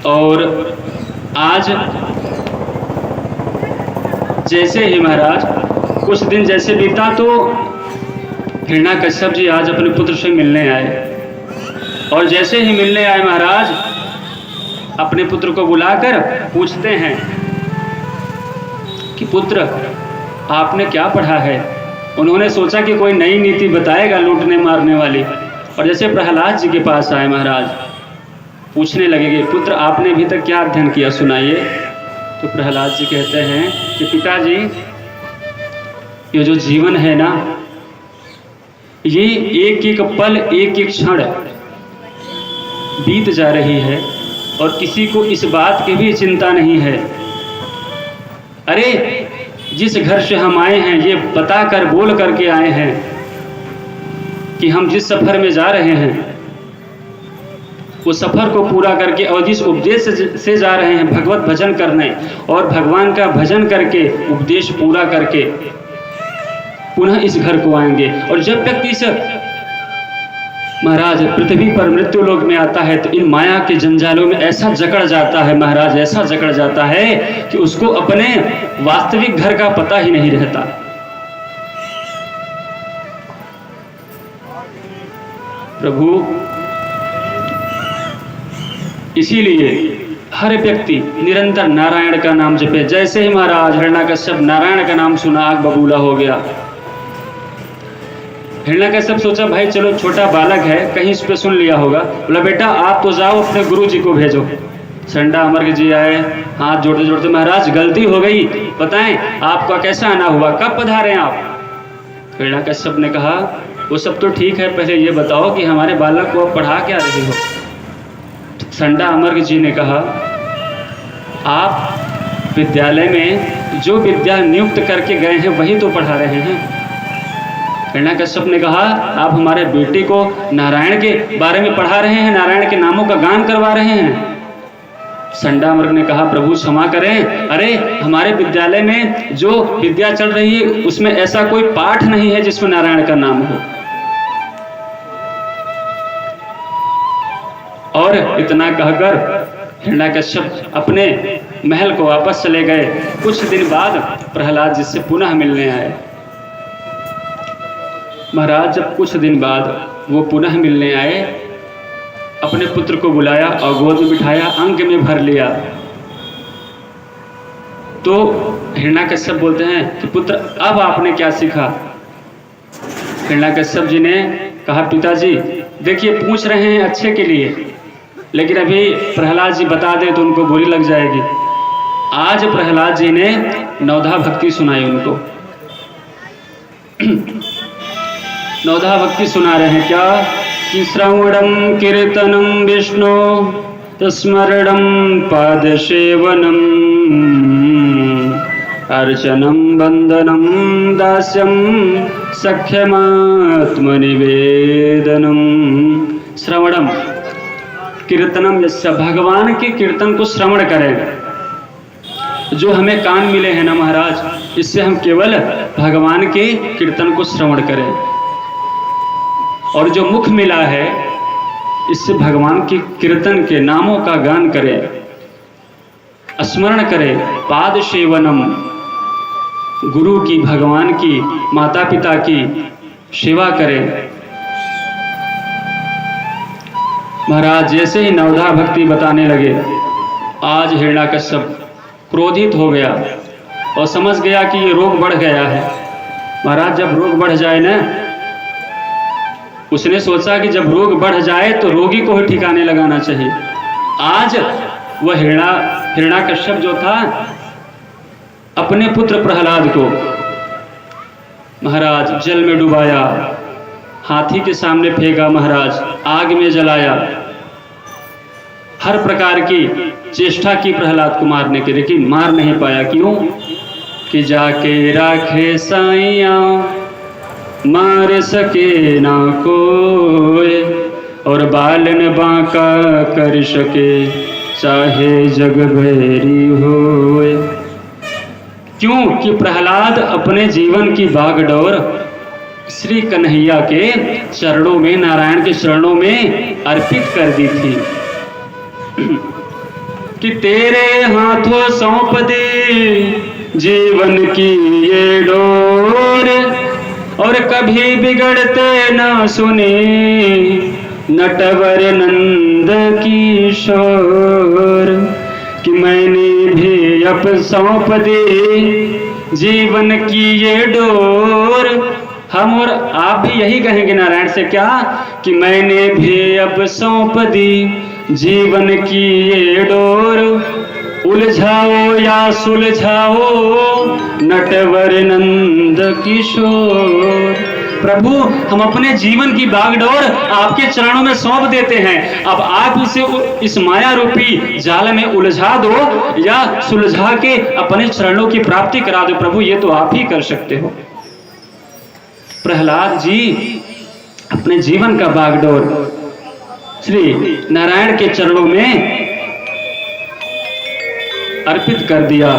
S1: और आज जैसे ही महाराज कुछ दिन जैसे बीता तो हिरण्याकश्यप जी आज अपने पुत्र से मिलने आए। और जैसे ही मिलने आए महाराज अपने पुत्र को बुलाकर पूछते हैं कि पुत्र आपने क्या पढ़ा है। उन्होंने सोचा कि कोई नई नीति बताएगा लूटने मारने वाली, और जैसे प्रहलाद जी के पास आए महाराज पूछने लगे कि पुत्र आपने अभी तक क्या अध्ययन किया, सुनाइए। तो प्रहलाद जी कहते हैं कि पिताजी ये जो जीवन है ना, ये एक एक पल एक एक क्षण बीत जा रही है और किसी को इस बात की भी चिंता नहीं है। अरे जिस घर से हम आए हैं ये बता कर बोल करके आए हैं कि हम जिस सफ़र में जा रहे हैं वो सफ़र को पूरा करके, और जिस उपदेश से जा रहे हैं भगवत भजन करने, और भगवान का भजन करके उपदेश पूरा करके पुनः इस घर को आएंगे। और जब व्यक्ति इस महाराज पृथ्वी पर मृत्यु लोक में आता है तो इन माया के जंजालों में ऐसा जकड़ जाता है महाराज, ऐसा जकड़ जाता है कि उसको अपने वास्तविक घर का पता ही नहीं रहता। प्रभु इसीलिए हर व्यक्ति निरंतर नारायण का नाम जपे। जैसे ही महाराज हिरण्याकश्यप नारायण का नाम सुना आग बबूला हो गया। हिरण्याकश्यप सोचा भाई चलो छोटा बालक है कहीं इस पे सुन लिया होगा। बोला बेटा आप तो जाओ अपने गुरु जी को भेजो। संडा अमर्क जी आए, हाथ जोड़ते जोड़ते महाराज गलती हो गई, बताएं आपका कैसा आना हुआ, कब पधारे आप। हिरण्याकश्यप ने कहा वो सब तो ठीक है, पहले ये बताओ कि हमारे बालक को आप पढ़ा क्या रहे हो। संडा अमर्क जी ने कहा, आप विद्यालय में जो विद्या नियुक्त करके गए हैं वही तो पढ़ा रहे हैं। हिरण्याकश्यप ने कहा, आप हमारे बेटे को नारायण के बारे में पढ़ा रहे हैं, नारायण के नामों का गान करवा रहे हैं। संडा अमर्क ने कहा, प्रभु क्षमा करें, अरे हमारे विद्यालय में जो विद्या चल रही है उसमें ऐसा कोई पाठ नहीं है जिसमें नारायण का नाम हो। और इतना कहकर हिरण्याकश्यप अपने महल को वापस चले गए। कुछ दिन बाद प्रहलाद जी से पुनः मिलने आए। महाराज जब कुछ दिन बाद वो पुनः मिलने आए, अपने पुत्र को बुलाया और गोद में बिठाया, अंक में भर लिया। तो हिरण्याकश्यप बोलते हैं कि पुत्र अब आपने क्या सीखा। हिरण्याकश्यप जी ने कहा, पिताजी देखिए पूछ रहे हैं अच्छे के लिए, लेकिन अभी प्रहलाद जी बता दें तो उनको बुरी लग जाएगी। आज प्रहलाद जी ने नवधा भक्ति सुनाई उनको। नवधा भक्ति सुना रहे हैं क्या कि श्रवणं कीर्तनं विष्णु स्मरणं पादसेवनम् अर्चनं वंदनं दास्यं सख्यमात्मनिवेदनम्। श्रवणम कीर्तनम, यस्य भगवान के कीर्तन को श्रवण करें। जो हमें कान मिले हैं ना महाराज, इससे हम केवल भगवान के कीर्तन को श्रवण करें। और जो मुख मिला है इससे भगवान के कीर्तन के नामों का गान करें, स्मरण करें। पाद सेवनम, गुरु की, भगवान की, माता पिता की सेवा करें। महाराज जैसे ही नवधा भक्ति बताने लगे, आज हिरण्याकश्यप क्रोधित हो गया और समझ गया कि ये रोग बढ़ गया है। महाराज जब रोग बढ़ जाए ना, उसने सोचा कि जब रोग बढ़ जाए तो रोगी को ही ठिकाने लगाना चाहिए। आज वह हिरण्याकश्यप जो था, अपने पुत्र प्रहलाद को महाराज जल में डुबाया, हाथी के सामने फेंका, महाराज आग में जलाया, हर प्रकार की चेष्टा की प्रहलाद को मारने की, लेकिन मार नहीं पाया। क्यों कि जाके राखे साइया मार सके ना कोई, और बालन बांका कर सके चाहे जग भैरी होए। क्यों कि प्रहलाद अपने जीवन की बागडोर श्री कन्हैया के चरणों में, नारायण के चरणों में अर्पित कर दी थी कि तेरे हाथों सौंप दे जीवन की ये डोर, और कभी बिगड़ते ना सुने नटवर नंद किशोर। कि मैंने भी अब सौंप दे जीवन की ये डोर। हम और आप भी यही कहेंगे नारायण से क्या कि मैंने भी अब सौंप दी जीवन की ये डोर। उलझाओ या सुलझाओ नटवर नंद किशोर। प्रभु हम अपने जीवन की बागडोर आपके चरणों में सौंप देते हैं। अब आप इसे इस माया रूपी जाल में उलझा दो या सुलझा के अपने चरणों की प्राप्ति करा दो। प्रभु ये तो आप ही कर सकते हो। प्रहलाद जी अपने जीवन का बागडोर श्री नारायण के चरणों में अर्पित कर दिया।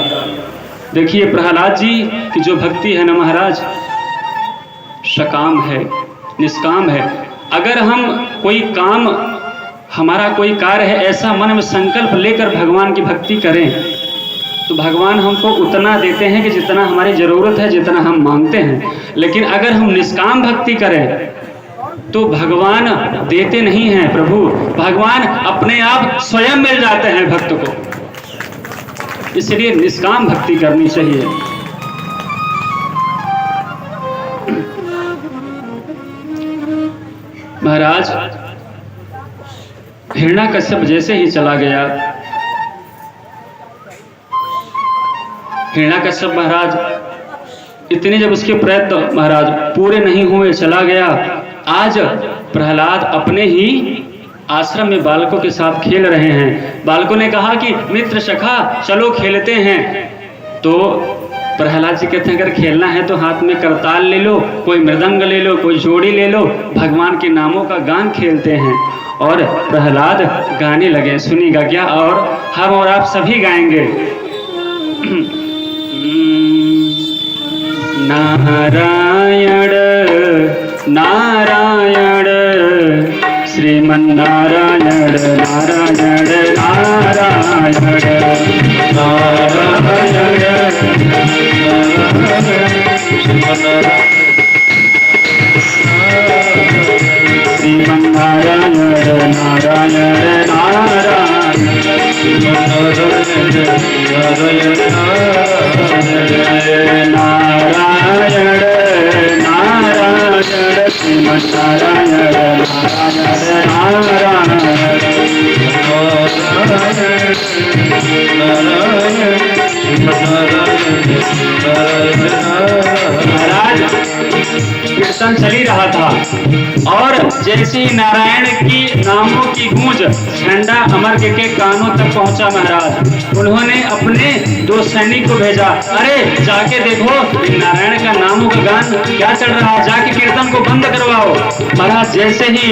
S1: देखिए प्रहलाद जी की जो भक्ति है ना महाराज, सकाम है, निष्काम है। अगर हम कोई काम, हमारा कोई कार्य है, ऐसा मन में संकल्प लेकर भगवान की भक्ति करें तो भगवान हमको उतना देते हैं कि जितना हमारी जरूरत है, जितना हम मांगते हैं। लेकिन अगर हम निष्काम भक्ति करें तो भगवान देते नहीं हैं। प्रभु भगवान अपने आप स्वयं मिल जाते हैं भक्त को। इसलिए निष्काम भक्ति करनी चाहिए। महाराज हिरण्याकश्यप जैसे ही चला गया, हिरण्याकश्यप महाराज इतने जब उसके प्रयत्न महाराज पूरे नहीं हुए, चला गया, आज प्रहलाद अपने ही आश्रम में बालकों के साथ खेल रहे हैं। बालकों ने कहा कि मित्र सखा चलो खेलते हैं। तो प्रहलाद जी कहते हैं अगर खेलना है तो हाथ में करताल ले लो, कोई मृदंग ले लो, कोई जोड़ी ले लो, भगवान के नामों का गान खेलते हैं। और प्रहलाद गाने लगे, सुनिएगा क्या, और हम और आप सभी गाएंगे। नारायण नारायण श्रीमन्नारायण नारायण नारायण नारायण श्रीमन्नारायण नारायण नारायण नारायण नारायण श्रीमन्नारायण महाराज कीर्तन चल ही रहा था और जैसे ही नारायण की नामों की गूंज झंडा अमर के कानों तक पहुंचा महाराज, उन्होंने अपने 2 सैनिक को भेजा, अरे जाके देखो नारायण का नामों का गान क्या चल रहा है, जाके कीर्तन को बंद करवाओ। महाराज जैसे ही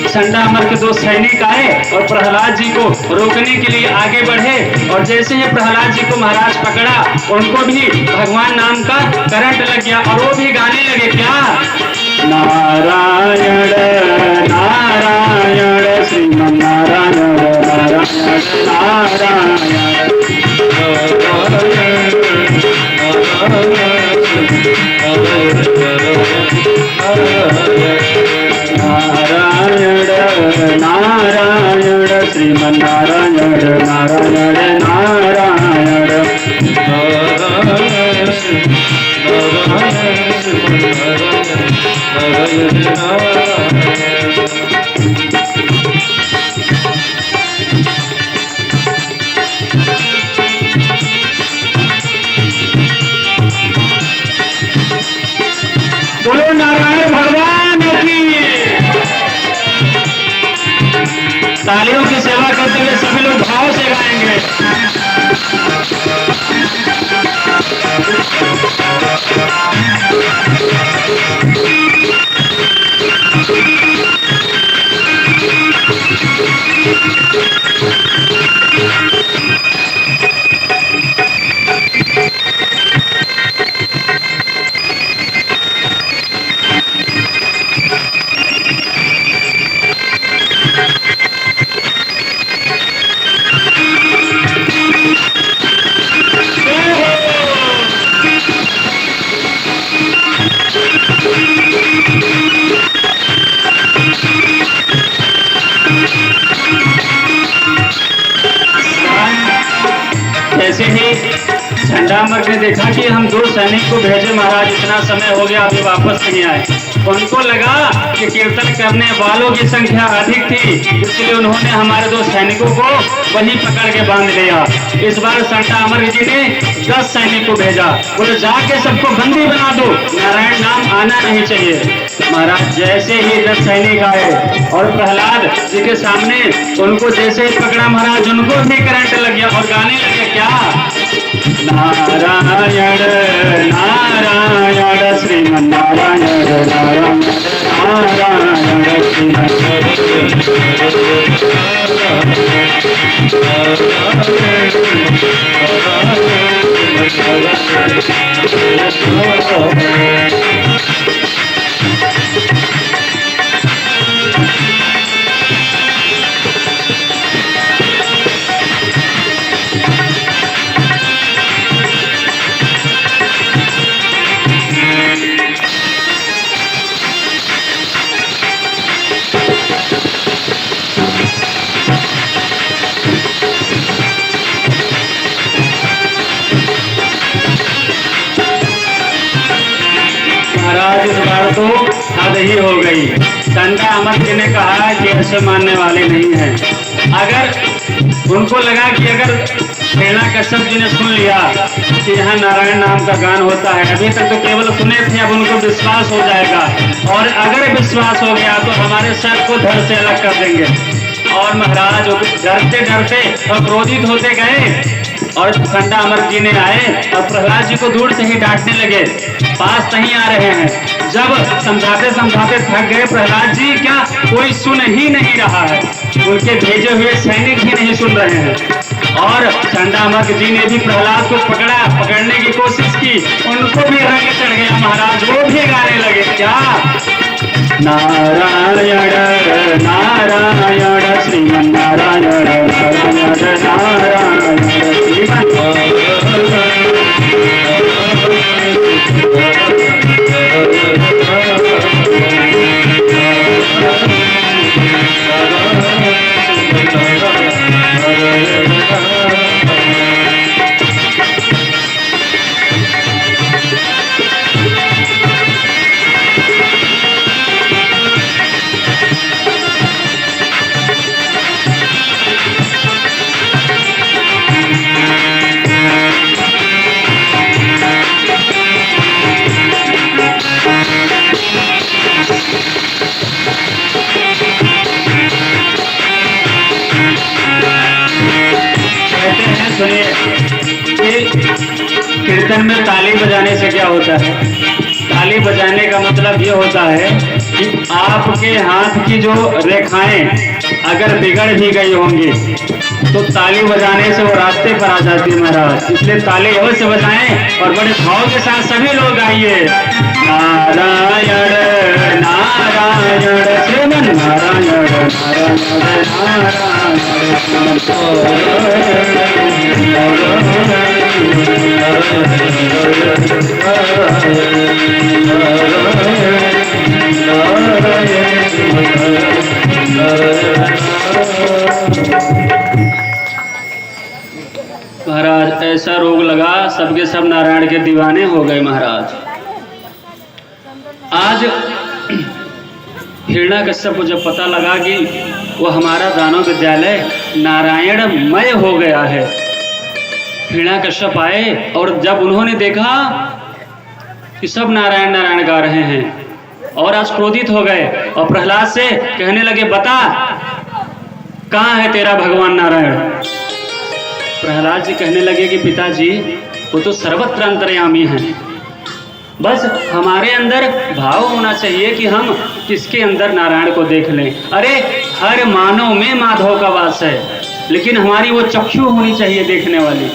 S1: झंडा अमर के 2 सैनिक आए और प्रहलाद जी को रोकने के लिए आगे बढ़े, और जैसे ही प्रहलाद जी को महाराज पकड़ा, उनको भी भगवान नाम का करंट लग गया और वो भी गाने लगे क्या, नारायण नारायण श्रीमन्नारायण नारायण नारायण नारायण श्रीमन्नारायण नारायण नारायण बोलो नारायण भगवान की। तालियों की सेवा करते हुए सभी लोग भाव से गाएंगे। जैसे ही झंडामर ने देखा कि हम 2 सैनिक को भेजे महाराज, इतना समय हो गया अभी वापस नहीं आए, उनको लगा कि कीर्तन करने वालों की संख्या अधिक थी, इसलिए उन्होंने हमारे 2 सैनिकों को वहीं पकड़ के बांध लिया। इस बार झंडामर जी ने 10 सैनिक को भेजा, बोले जाके सबको बंदी बना दो, नारायण नाम आना नहीं चाहिए। महाराज जैसे ही 10 सैनिक आए और प्रहलाद जी के सामने उनको जैसे ही पकड़ा महाराज, उनको भी करंट लग गया और गाने लगे क्या, नारायण नारायण श्रीमन्नारायण नारायण नारायण महाराज इस बार तो हद ही हो गई। झंडा अमर जी ने कहा कि ऐसे मानने वाले नहीं हैं। अगर उनको लगा कि अगर हिरण्याकश्यप जी ने सुन लिया कि यहाँ नारायण नाम का गान होता है। अभी तक तो केवल सुने थे, अब उनको विश्वास हो जाएगा, और अगर विश्वास हो गया तो हमारे सर को धड़ से अलग कर देंगे। और महाराज डरते डरते और क्रोधित होते गए, और ठंडा अमर जी ने आए और प्रहलाद जी को दूर से ही डांटने लगे, पास नहीं आ रहे हैं। जब समझाते समझाते थक गए प्रहलाद जी, क्या कोई सुन ही नहीं रहा है, उनके भेजे हुए सैनिक ही नहीं सुन रहे हैं। और ठंडा अमर जी ने भी प्रहलाद को पकड़ने की कोशिश की, उनको भी रंग चढ़ गया महाराज, वो भी गाने लगे, क्या नारायण नारायण श्रीमन नारायण नारायण नारायण कीर्तन में ताली बजाने से क्या होता है? ताली बजाने का मतलब ये होता है कि आपके हाथ की जो रेखाएं अगर बिगड़ भी गई होंगी तो ताली बजाने से वो रास्ते पर आ जाती है महाराज। इसलिए ताली अवश्य बजाएं और बड़े भाव के साथ सभी लोग आइए। नारायण नारायण श्रीमन नारायण नारायण महाराज ऐसा रोग लगा, सबके सब नारायण के दीवाने हो गए महाराज। आज हिरण्याकश्यप को जब पता लगा कि वो हमारा दानव विद्यालय नारायणमय हो गया है, हिरण्याकश्यप आए और जब उन्होंने देखा कि सब नारायण नारायण गा रहे हैं और आज क्रोधित हो गए और प्रहलाद से कहने लगे, बता कहाँ है तेरा भगवान नारायण। प्रहलाद जी कहने लगे कि पिताजी वो तो सर्वत्र अंतर्यामी हैं, बस हमारे अंदर भाव होना चाहिए कि हम किसके अंदर नारायण को देख लें। अरे हर मानव में माधव का वास है, लेकिन हमारी वो चक्षु होनी चाहिए देखने वाली।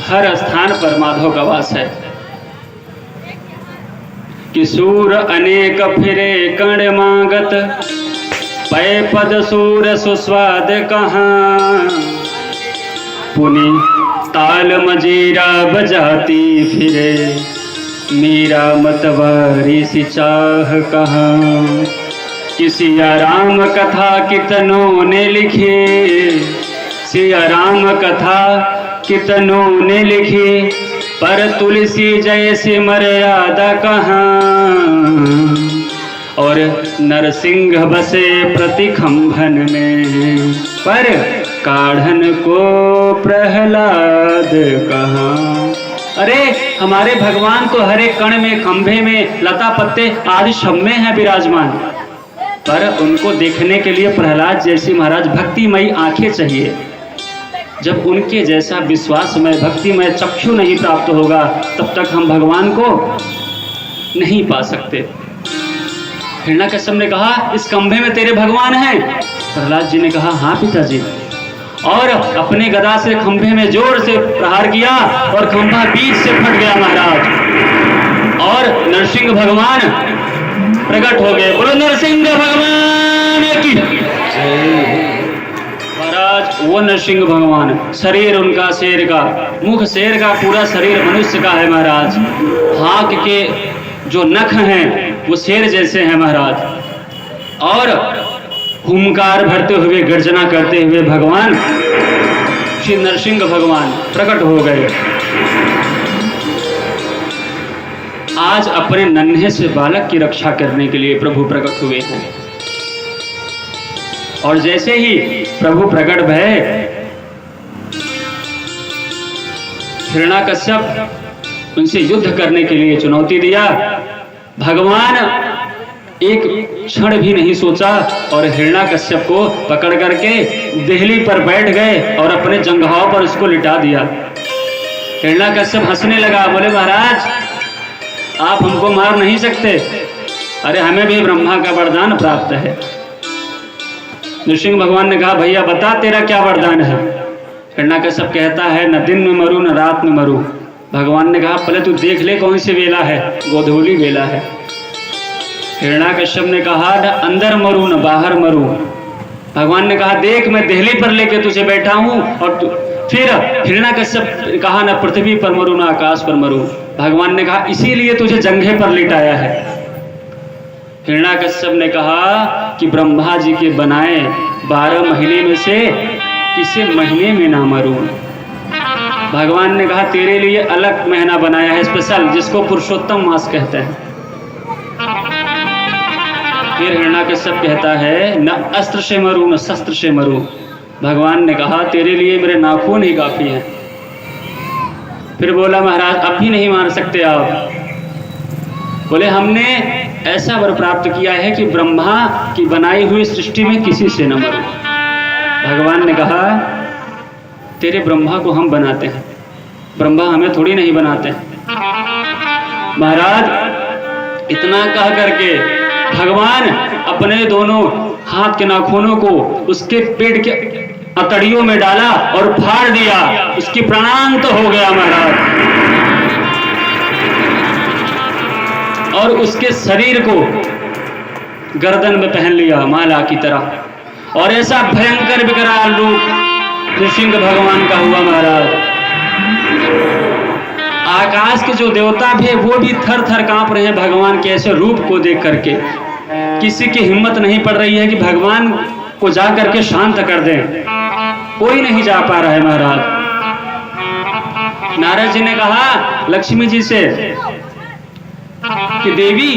S1: हर स्थान पर माधव का वास है। कि सूर अनेक फिरे कण मांगत, पै पद सूर सुस्वाद कहाँ। पुनि ताल मजीरा बजाती फिरे, मीरा मतवारी सी चाह कहाँ। किसी राम कथा कितनों ने लिखी, सिया राम कथा कितनों ने लिखी, पर तुलसी जैसी मर्यादा कहाँ। और नरसिंह बसे प्रतिखंभन में, पर काढ़न को प्रहलाद कहाँ। अरे हमारे भगवान तो हर एक कण में, खंभे में, लता पत्ते आदि सब में है विराजमान, पर उनको देखने के लिए प्रहलाद जैसी महाराज भक्तिमयी आंखें चाहिए। जब उनके जैसा विश्वासमय भक्तिमय चक्षु नहीं प्राप्त होगा तब तक हम भगवान को नहीं पा सकते। हिरण्याकश्यप ने कहा, इस खंभे में तेरे भगवान हैं? प्रहलाद जी ने कहा, हाँ पिताजी। और अपने गदा से खंभे में जोर से प्रहार किया और खंभा बीच से फट गया महाराज, और नरसिंह भगवान प्रकट हो गए। बोलो नरसिंह भगवान की महाराज। वो नरसिंह भगवान, शरीर उनका शेर का, मुख शेर का, पूरा शरीर मनुष्य का है महाराज। हाथ के जो नख हैं वो शेर जैसे हैं महाराज। और हुंकार भरते हुए, गर्जना करते हुए भगवान श्री नरसिंह भगवान प्रकट हो गए। आज अपने नन्हे से बालक की रक्षा करने के लिए प्रभु प्रकट हुए हैं। और जैसे ही प्रभु प्रकट भय, हिरण्याकश्यप उनसे युद्ध करने के लिए चुनौती दिया। भगवान एक क्षण भी नहीं सोचा और हिरण्याकश्यप को पकड़ करके देहली पर बैठ गए और अपने जंघाओं पर उसको लिटा दिया। हिरण्याकश्यप हंसने लगा, बोले महाराज आप हमको मार नहीं सकते, अरे हमें भी ब्रह्मा का वरदान प्राप्त है। नृसिंह भगवान ने कहा भैया बता तेरा क्या वरदान है। हिरण्याकश्यप कहता है न दिन में मरूं न रात में मरूं। भगवान ने कहा पहले तू देख ले कौन सी वेला है, गोधूली वेला है। हिरण्याकश्यप ने कहा न अंदर मरूं न बाहर मरूं। भगवान ने कहा देख मैं देहली पर लेके तुझे बैठा हूं और फिर हिरण्याकश्यप कहा न पृथ्वी पर मरूं न आकाश पर मरूं। भगवान ने कहा इसीलिए तुझे जंघे पर लिटाया है। हिरण्याकश्यप ने कहा कि ब्रह्मा जी के बनाए 12 महीने में से किसी महीने में ना मरूं। भगवान ने कहा तेरे लिए अलग महीना बनाया है स्पेशल, जिसको पुरुषोत्तम मास कहते हैं। फिर हिरण्याकश्यप कहता है न अस्त्र से मरूं न शस्त्र से मरूं। भगवान ने कहा तेरे लिए मेरे नाखून ही काफी हैं। फिर बोला महाराज अब भी नहीं मान सकते आप। बोले हमने ऐसा वर प्राप्त किया है कि ब्रह्मा की बनाई हुई सृष्टि में किसी से न मरूं। भगवान ने कहा तेरे ब्रह्मा को हम बनाते हैं, ब्रह्मा हमें थोड़ी नहीं बनाते हैं। महाराज इतना कह करके भगवान अपने दोनों हाथ के नाखूनों को उसके पेट के अतड़ियों में डाला और फाड़ दिया। उसकी प्राणांत हो गया महाराज, और उसके शरीर को गर्दन में पहन लिया माला की तरह। और ऐसा भयंकर विकराल रूप नृसिंह भगवान का हुआ महाराज। आकाश के जो देवता भी वो भी थर थर कांप रहे हैं भगवान के ऐसे रूप को देख करके। किसी की हिम्मत नहीं पड़ रही है कि भगवान को जा करके शांत कर दें, कोई नहीं जा पा रहा है महाराज। नारद जी ने कहा लक्ष्मी जी से कि देवी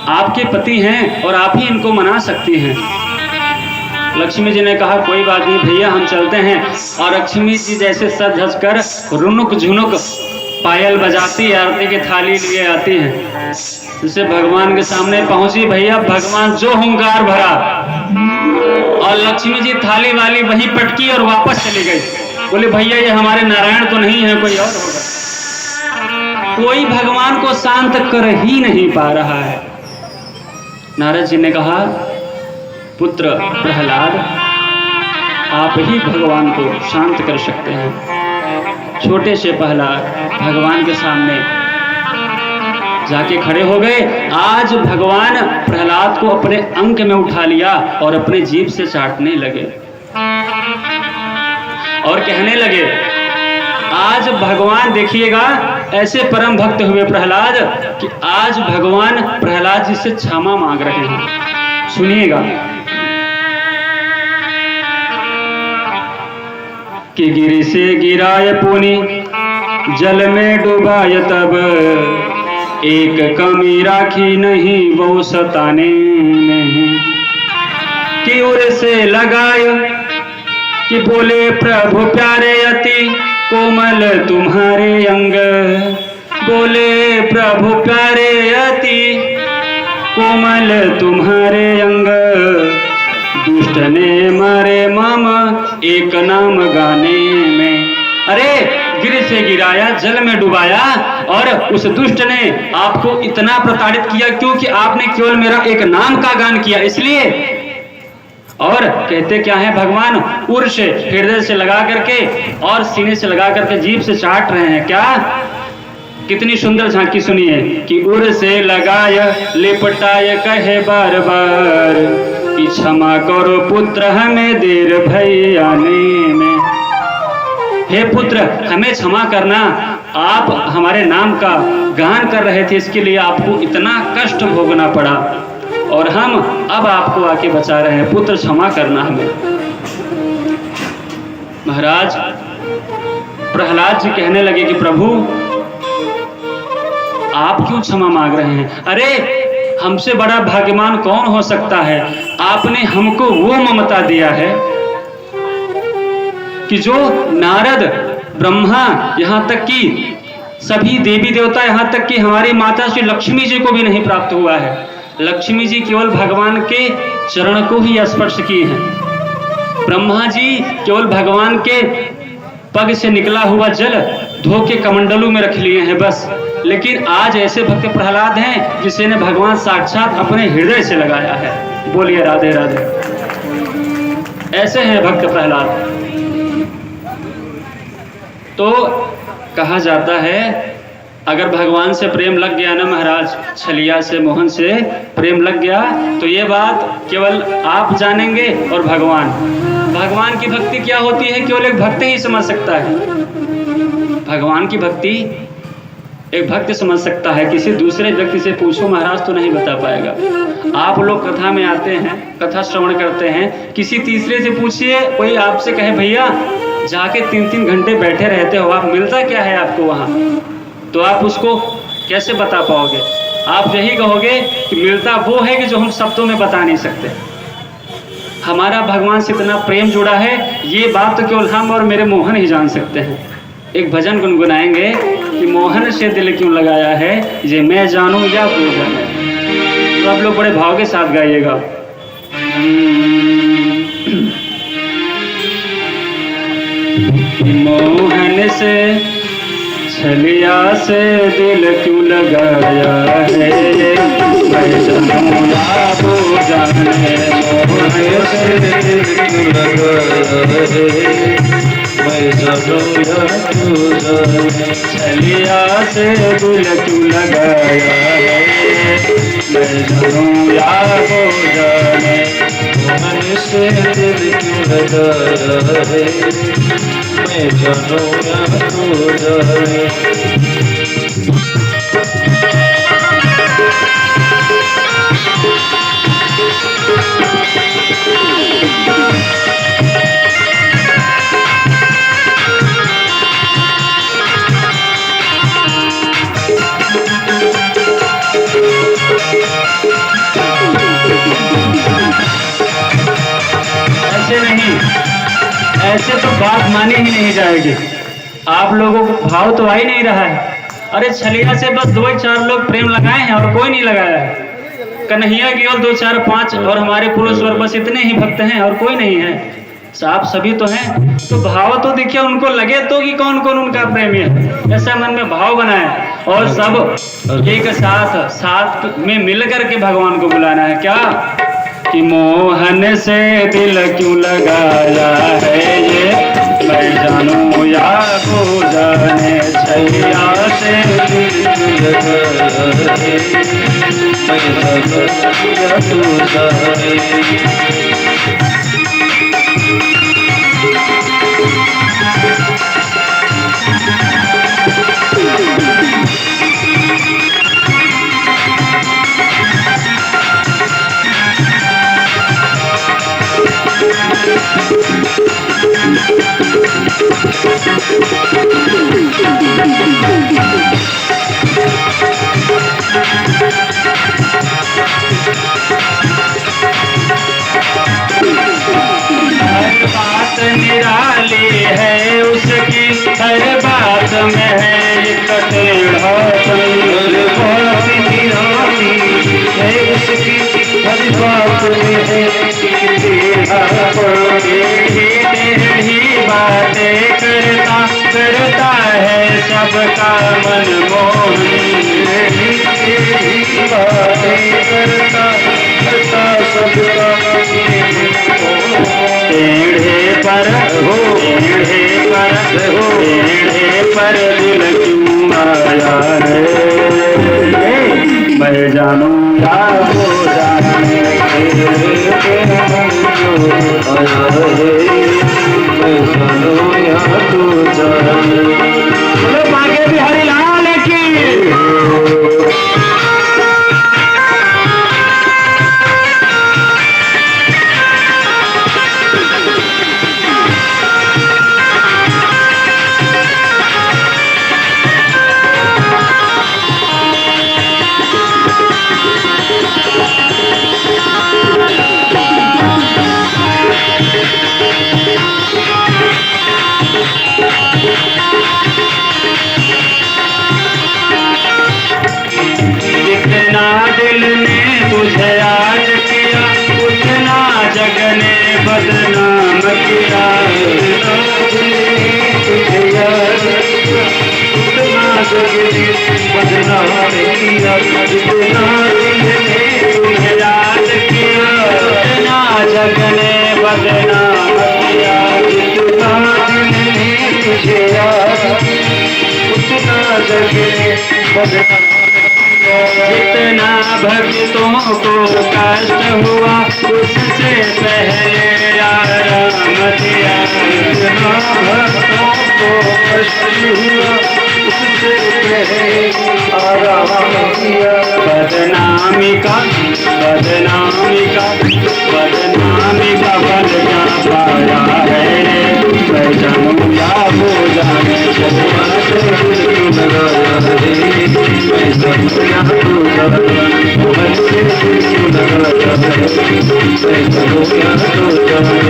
S1: आपके पति हैं और आप ही इनको मना सकती हैं। लक्ष्मी जी ने कहा कोई बात नहीं भैया हम चलते हैं। और लक्ष्मी जी जैसे सज धज कर रुनुक झुनुक पायल बजाती आरती की थाली लिए आती हैं, जिसे भगवान के सामने पहुंची। भैया भगवान जो हुंकार भरा और लक्ष्मी जी थाली वाली वहीं पटकी और वापस चली गई। बोले भैया ये हमारे नारायण तो नहीं है, कोई और होगा। कोई भगवान को शांत कर ही नहीं पा रहा है। नारद जी ने कहा पुत्र प्रहलाद आप ही भगवान को शांत कर सकते हैं। छोटे से प्रहलाद भगवान के सामने जाके खड़े हो गए। आज भगवान प्रहलाद को अपने अंक में उठा लिया और अपने जीभ से चाटने लगे और कहने लगे आज भगवान देखिएगा ऐसे परम भक्त हुए प्रहलाद कि आज भगवान प्रहलाद जी से क्षमा मांग रहे हैं। सुनिएगा कि गिरि से गिराय पुनि जल में डुबाय तब एक कमी राखी नहीं वो सताने नहीं। कि उर से लगाय कि बोले प्रभु प्यारे अति कोमल तुम्हारे अंग। बोले प्रभु प्यारे अति कोमल तुम्हारे अंग। दुष्ट ने मारे मम एक नाम गाने में। अरे गिर से गिराया जल में डुबाया और उस दुष्ट ने आपको इतना प्रताड़ित किया क्योंकि आपने केवल मेरा एक नाम का गान किया इसलिए। और कहते क्या है भगवान उर से हृदय से लगा करके और सीने से लगा करके जीभ से चाट रहे हैं। क्या कितनी सुंदर झांकी सुनिए कि उर से लगाय लिपटाय कहे बार बार कि क्षमा करो पुत्र हमें देर भई आने में। हे पुत्र हमें क्षमा करना, आप हमारे नाम का गान कर रहे थे इसके लिए आपको इतना कष्ट भोगना पड़ा और हम अब आपको आके बचा रहे हैं। पुत्र क्षमा करना हमें। महाराज प्रहलाद जी कहने लगे कि प्रभु आप क्यों क्षमा मांग रहे हैं। अरे हमसे बड़ा भाग्यवान कौन हो सकता है। आपने हमको वो ममता दिया है कि जो नारद, ब्रह्मा, यहाँ तक कि सभी देवी देवता, यहाँ तक कि हमारी माता श्री लक्ष्मी जी को भी नहीं प्राप्त हुआ है। लक्ष्मी जी केवल भगवान के चरण को ही स्पर्श किए हैं। ब्रह्मा जी केवल भगवान के पग से निकला हुआ जल धो के कमंडलू में रख लिए हैं बस। लेकिन आज ऐसे भक्त प्रहलाद हैं जिसे ने भगवान साक्षात अपने हृदय से लगाया है। बोलिए राधे राधे। ऐसे हैं भक्त प्रहलाद। तो कहा जाता है अगर भगवान से प्रेम लग गया ना महाराज, छलिया से, मोहन से प्रेम लग गया तो ये बात केवल आप जानेंगे और भगवान की भक्ति क्या होती है केवल एक भक्त ही समझ सकता है। भगवान की भक्ति एक भक्त समझ सकता है, किसी दूसरे व्यक्ति से पूछो महाराज तो नहीं बता पाएगा। आप लोग कथा में आते हैं, कथा श्रवण करते हैं, किसी तीसरे से पूछिए, कोई आपसे कहे भैया जाके 3-3 घंटे बैठे रहते हो आप, मिलता क्या है आपको वहाँ, तो आप उसको कैसे बता पाओगे। आप यही कहोगे कि मिलता वो है कि जो हम शब्दों में बता नहीं सकते। हमारा भगवान से इतना प्रेम जुड़ा है, ये बात तो केवल हम और मेरे मोहन ही जान सकते हैं। एक भजन गुनगुनाएंगे कि मोहन से दिल क्यों लगाया है, ये मैं जानूं या वो जाने। तो आप लोग बड़े भाव के साथ गाइएगा। मोहन से छलिया से दिल क्यों लगाया है, मैं जानूं या वो जाने। मोहन से दिल क्यों लगाया है, मैं जानूं या वो जाने। छलिया से दिल क्यों लगाया है, मैं जानूं या वो जाने। मोहन से दिल क्यों लगाया है, मैं जानूं या वो जाने। ऐसे नहीं, ऐसे तो बात मानी ही नहीं जाएगी। आप लोगों को भाव तो आ ही नहीं रहा है। अरे छलिया से बस 2-4 लोग प्रेम लगाए हैं और कोई नहीं लगाया है। कन्हैया केवल 2-4-5 और हमारे पुरुष वर्ग बस इतने ही भक्त हैं और कोई नहीं है। आप सभी तो हैं, तो भाव तो देखिए उनको लगे तो कि कौन कौन उनका प्रेमी है। ऐसा मन में भाव बनाए और सब एक साथ में मिल करके भगवान को बुलाना है। क्या कि मोहन से दिल क्यों लगाया है, ये मैं जानूं या वो जाने। छलिया से दिल क्यों लगाया है, मैं जानूं या वो जाने। निराली है उसकी, हर बात में है एक टेढ़ा पन। बहुत निराली है उसकी, हर बात में है एक टेढ़ा पन। टेढ़ी बातें करता है सबका मन मोहन। टेढ़ी बातें करता सबका टेढ़े पर दिल क्यों आया है, मैं जानूं या वो जाने। आया है, मैं जानूं या वो जाने। बोलो बांके बिहारी लाल की। जितना भक्तों को कष्ट हुआ उससे पहले आराम दिया।
S2: जितना भक्तों को कष्ट हुआ उससे पहले आराम दिया।
S1: बदनामी का फल क्या पाया है रे, मैं जानूं या वो जाने
S2: लगाया रे, मैं जानूं या तू जाने, मैं क्यों लगाया रे, मैं जानूं या तू जाने।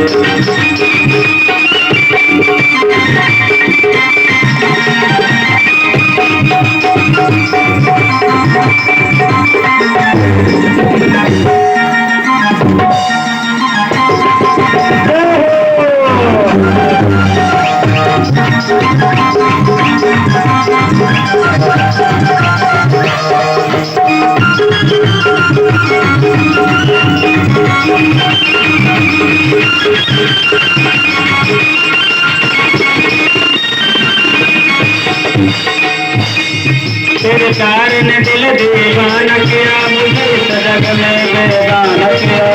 S1: तेरे प्यार ने दिल दीवाना किया, मुझे सजग में बेगाना किया।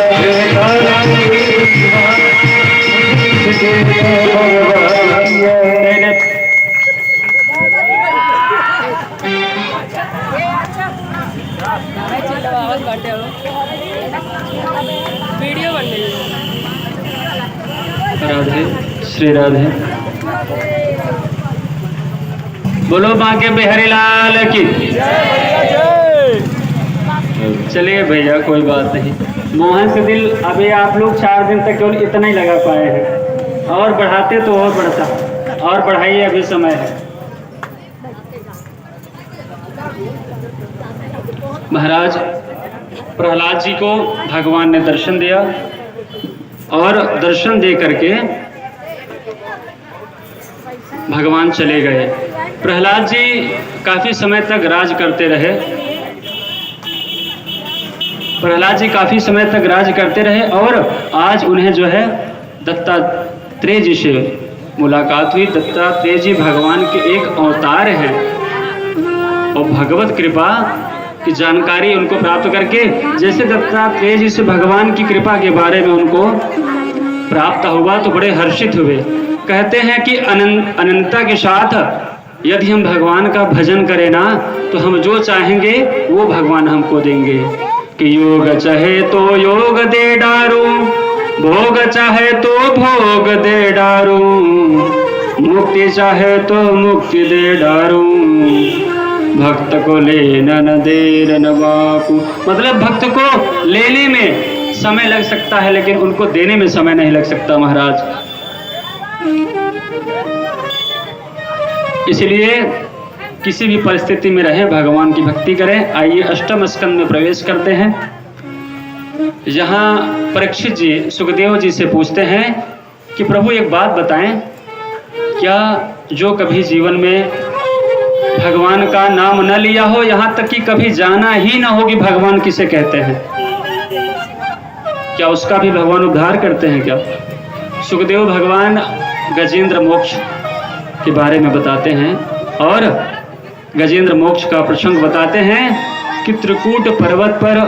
S1: राधे श्री राधे। बोलो बांके बिहारी लाल की। चलिए भैया कोई बात नहीं। मोहन से दिल अभी आप लोग 4 दिन तक केवल इतना ही लगा पाए हैं, और बढ़ाते तो और बढ़ता, और बढ़ाइए, अभी समय है। महाराज प्रहलाद जी को भगवान ने दर्शन दिया, और दर्शन दे करके भगवान चले गए। प्रहलाद जी काफी समय तक राज करते रहे। और आज उन्हें जो है दत्तात्रेय जी से मुलाकात हुई। दत्तात्रेय जी भगवान के एक अवतार हैं, और भगवत कृपा की जानकारी उनको प्राप्त करके, जैसे दत्तात्रेय जी से भगवान की कृपा के बारे में उनको प्राप्त हुआ तो बड़े हर्षित हुए। कहते हैं कि अनंतता के साथ यदि हम भगवान का भजन करें ना, तो हम जो चाहेंगे वो भगवान हमको देंगे। कि योग चाहे तो योग दे डारूं, भोग चाहे तो भोग दे डारूं, मुक्ति चाहे तो मुक्ति दे डारूं, भक्त को लेना न देर न बापू। मतलब भक्त को लेने में समय लग सकता है, लेकिन उनको देने में समय नहीं लग सकता महाराज। इसलिए किसी भी परिस्थिति में रहें, भगवान की भक्ति करें। आइए अष्टम स्कंद में प्रवेश करते हैं। यहाँ परीक्षित जी सुखदेव जी से पूछते हैं कि प्रभु एक बात बताएं, क्या जो कभी जीवन में भगवान का नाम न लिया हो, यहाँ तक कि कभी जाना ही न हो कि भगवान किसे कहते हैं, क्या उसका भी भगवान उद्धार करते हैं क्या? सुखदेव भगवान गजेंद्र मोक्ष के बारे में बताते हैं, और गजेंद्र मोक्ष का प्रसंग बताते हैं कि त्रिकूट पर्वत पर